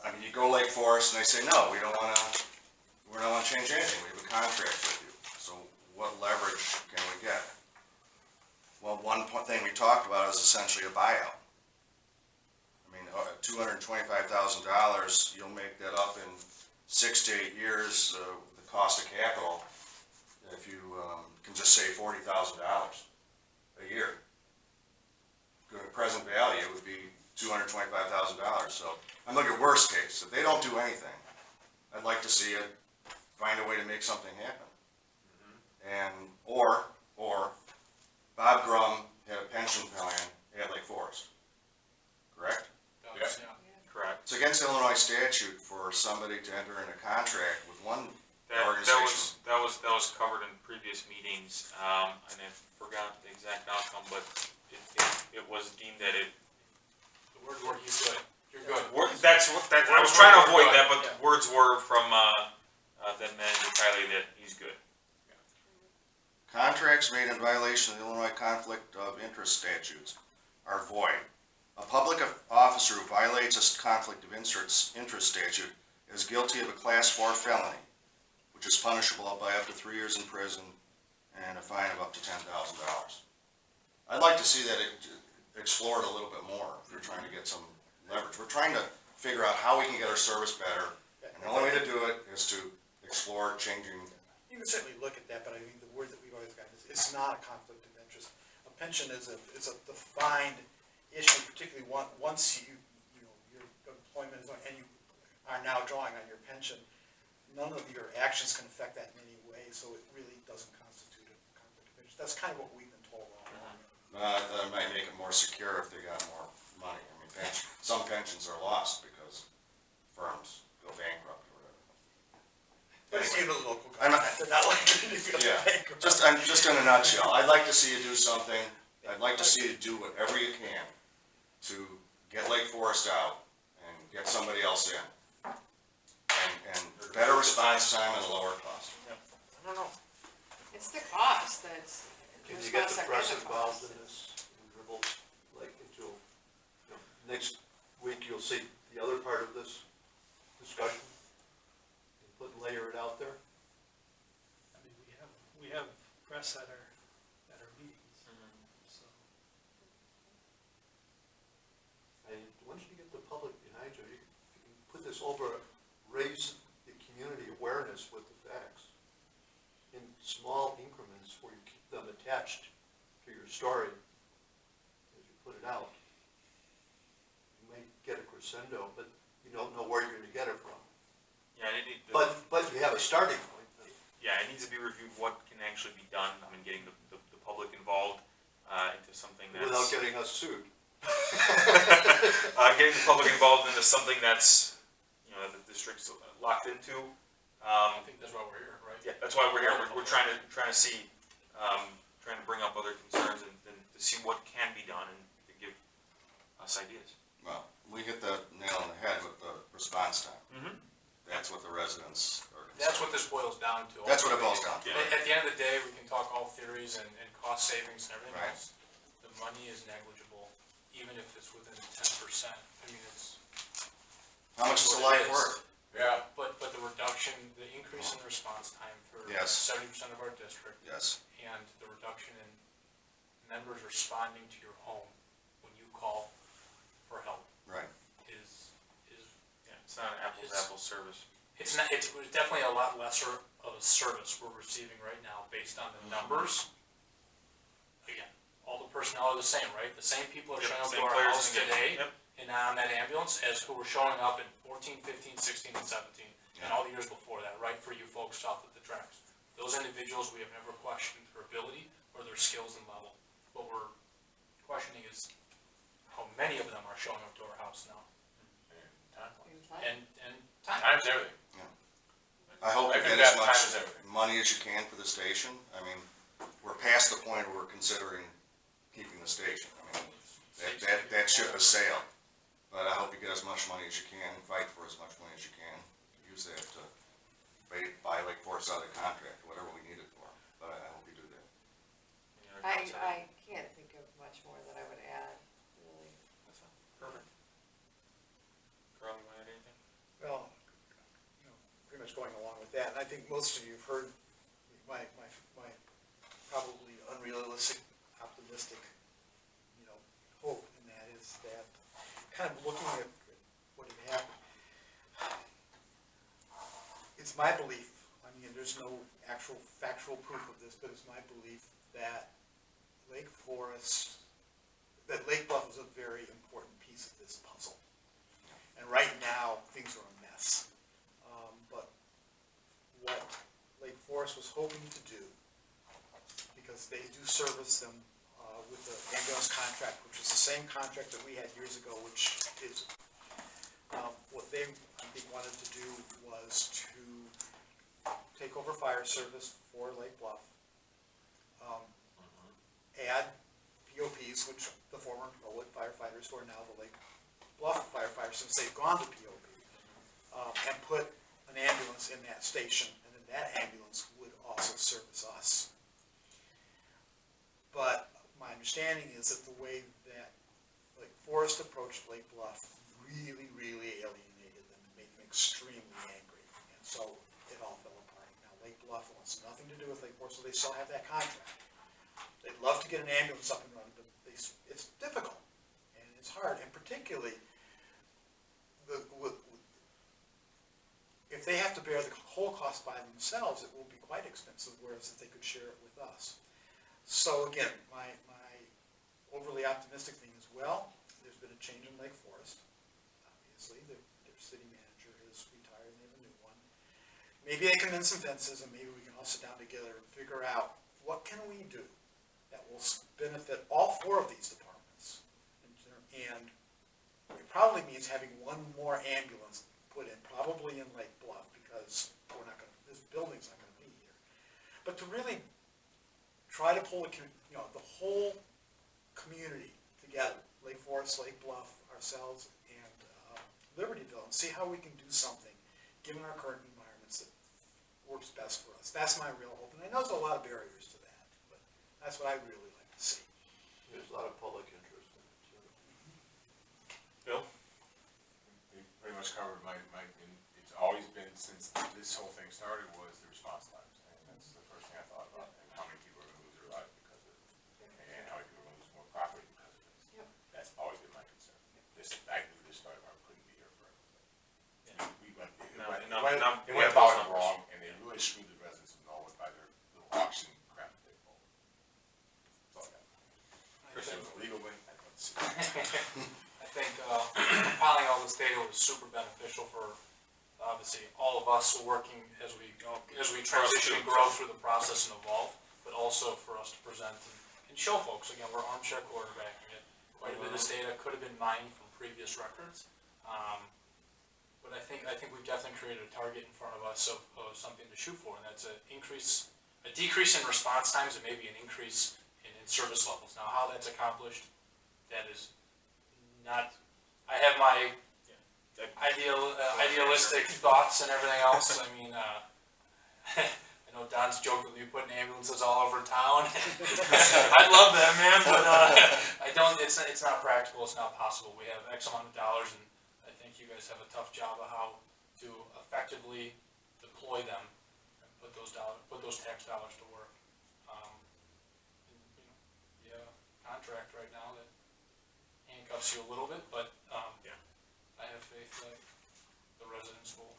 I mean, you go Lake Forest, and they say, no, we don't wanna change anything, we have a contract with you. So what leverage can we get? Well, thing we talked about is essentially a buyout. I mean, $225,000, you'll make that up in 6 to 8 years, the cost of capital, if you can just say $40,000 a year. Good present value would be $225,000. So I'm looking at worst case. If they don't do anything, I'd like to see it find a way to make something happen. And or Bob Grum had a pension plan at Lake Forest, correct? Does, Yeah. yeah. Correct. It's against Illinois statute for somebody to enter into contract with one That organization. was covered in previous meetings, and I forgot the exact outcome, but it was deemed that it, The word he's good, you're good. that's what, I was Words trying to were avoid good, that, but yeah. the words were from, then Manager Kiley that he's good. Contracts made in violation of the Illinois Conflict of Interest statutes are void. A public officer who violates a conflict of interest statute is guilty of a Class 4 felony, which is punishable by up to 3 years in prison and a fine of up to $10,000. I'd like to see that explored a little bit more if you're trying to get some leverage. We're trying to figure out how we can get our service better, and the only way to do it is to explore changing. You can certainly look at that, but I think the word that we've always got is, it's not a conflict of interest. A pension is a defined issue, particularly once your employment is on, and you are now drawing on your pension. None of your actions can affect that in any way, so it really doesn't constitute a conflict of interest. That's kind of what we've been told all along. That might make it more secure if they got more money. I mean, some pensions are lost because firms go bankrupt or whatever. But if you're the local I'm not- government, they're not likely to go Yeah, bankrupt. I'm just in a nutshell, I'd like to see you do something, I'd like to see you do whatever you can to get Lake Forest out and get somebody else in. And better response time and a lower cost. I don't know. It's the cost that's. Can you get the press response involved cost. in this, and dribble, like, into, next week you'll see the other part of this discussion? And layer it out there? I mean, we have press at our meetings, so. And once you get the public behind you, you can put this over, raise the community awareness with the facts in small increments where you keep them attached to your story as you put it out. You may get a crescendo, but you don't know where you're gonna get it from. Yeah, But you have a starting point. yeah, it needs to be reviewed what can actually be done. I mean, getting the public involved into something that's Without getting us sued. getting the public involved into something that's that the district's locked into. I think that's why we're here, right? Yeah, that's why we're here. We're trying to see, trying to bring up other concerns and to see what can be done and to give us ideas. Well, we hit the nail on the head with the response time. Mm-hmm. That's what the residents are concerned. That's what this boils down to. That's what it boils down to. Yeah. At the end of the day, we can talk all theories and cost savings and everything Right. else. The money is negligible, even if it's within 10%. I mean, it's. How much is a what life it is. worth? Yeah, But the reduction, the increase in response time for Yes. 70% of our district, Yes. and the reduction in members responding to your home when you call for help Right. is Yeah, it's not an apples to apples service. it's not, it's definitely a lot lesser of a service we're receiving right now based on the numbers. Again, all the personnel are the same, right? The same people are Yep, showing up same to our players house again. today Yep. and on that ambulance as who were showing up in 14, 15, 16, and 17, and all the years before that, right, for you folks south of the tracks. Those individuals, we have never questioned their ability or their skills and level. What we're questioning is how many of them are showing up to our house now, and time. time's everything. I hope I you think get as that time much is everything. money as you can for the station. I mean, we're past the point where we're considering keeping the station. I mean, that ship has sailed. But I hope you get as much money as you can, fight for as much money as you can. Use that to buy Lake Forest out of the contract, whatever we need it for. But I hope you do that. Any other comments on that? I can't think of much more that I would add, really. That's fine. Perfect. Carl, you want to add anything? Well, pretty much going along with that, and I think most of you have heard my probably unrealistic, optimistic, hope, and that is that kind of looking at what had happened. It's my belief, I mean, there's no actual factual proof of this, but it's my belief that Lake Bluff is a very important piece of this puzzle. And right now, things are a mess. But what Lake Forest was hoping to do, because they do service them with the ambulance contract, which is the same contract that we had years ago, which is what they fire service for Lake Bluff. Add POPs, which the former Norwood firefighters, who are now the Lake Bluff firefighters, since they've gone to POP, and put an ambulance in that station, and then that ambulance would also service us. But my understanding is that the way that Lake Forest approached Lake Bluff really, really alienated them and made them extremely angry. And so it all fell apart. Now Lake Bluff wants nothing to do with Lake Forest, so they still have that contract. They'd love to get an ambulance up and running, but it's difficult and it's hard, and particularly if they have to bear the whole cost by themselves, it will be quite expensive, whereas if they could share it with us. So again, my overly optimistic thing is, well, there's been a change in Lake Forest. Obviously, their city manager has retired and they have a new one. Maybe they can mend some fences, and maybe we can all sit down together and figure out what can we do that will benefit all 4 of these departments. And it probably means having one more ambulance put in, probably in Lake Bluff, because this building's not going to be here. But to really try to pull the whole community together, Lake Forest, Lake Bluff, ourselves, and Libertyville, and see how we can do something, given our current environments, that works best for us. That's my real hope, and I know there's a lot of barriers to that, but that's what I really like to see. There's a lot of public interest in it, too. Bill? You pretty much covered and it's always been, since this whole thing started, was the response times. And that's the first thing I thought about, and how many people are gonna lose their life because of it, and how many people are gonna lose more property because of this. Yep. That's always been my concern. I knew this fire department couldn't be here forever. It went about it wrong, and they really screwed the residents of Norwood by their little auction crap that they pulled. That's all I got. Christian was a legal win, I don't see. I think compiling all this data was super beneficial for, obviously, all of us working as we transition and grow through the process and evolve, but also for us to present and show folks. Again, we're armchair quarterbacking it. Quite a bit of this data could have been mined from previous records, but I think we've definitely created a target in front of us of something to shoot for, and that's a decrease in response times, and maybe an increase in service levels. Now, how that's accomplished, that is not. I have my idealistic thoughts and everything else. I mean, I know Don's joking with you putting ambulances all over town. I'd love that, man, but I don't. It's not practical. It's not possible. We have X amount of dollars, and I think you guys have a tough job of how to effectively deploy them and put those tax dollars to work. You have a contract right now that handcuffs you a little bit, but I have faith that the residents will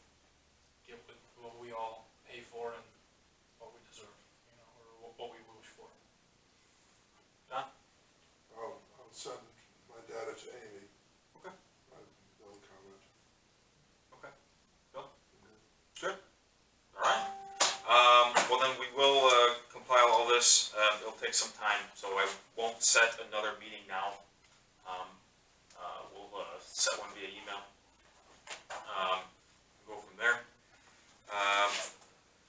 get what we all pay for and what we deserve, or what we wish for. I'll send my data to Amy. Okay. No comment. Okay. Bill? Good. All right. Well, then we will compile all this. It'll take some time, so I won't set another meeting now. We'll set one via email. Go from there.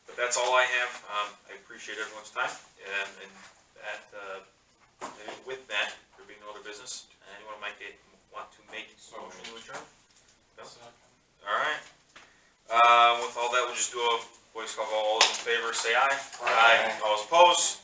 But that's all I have. I appreciate everyone's time, and with that, there being no other business, anyone want to make a motion to adjourn? No? All right. With all that, we'll just do a voice call. All those in favor, say aye. Aye. All opposed?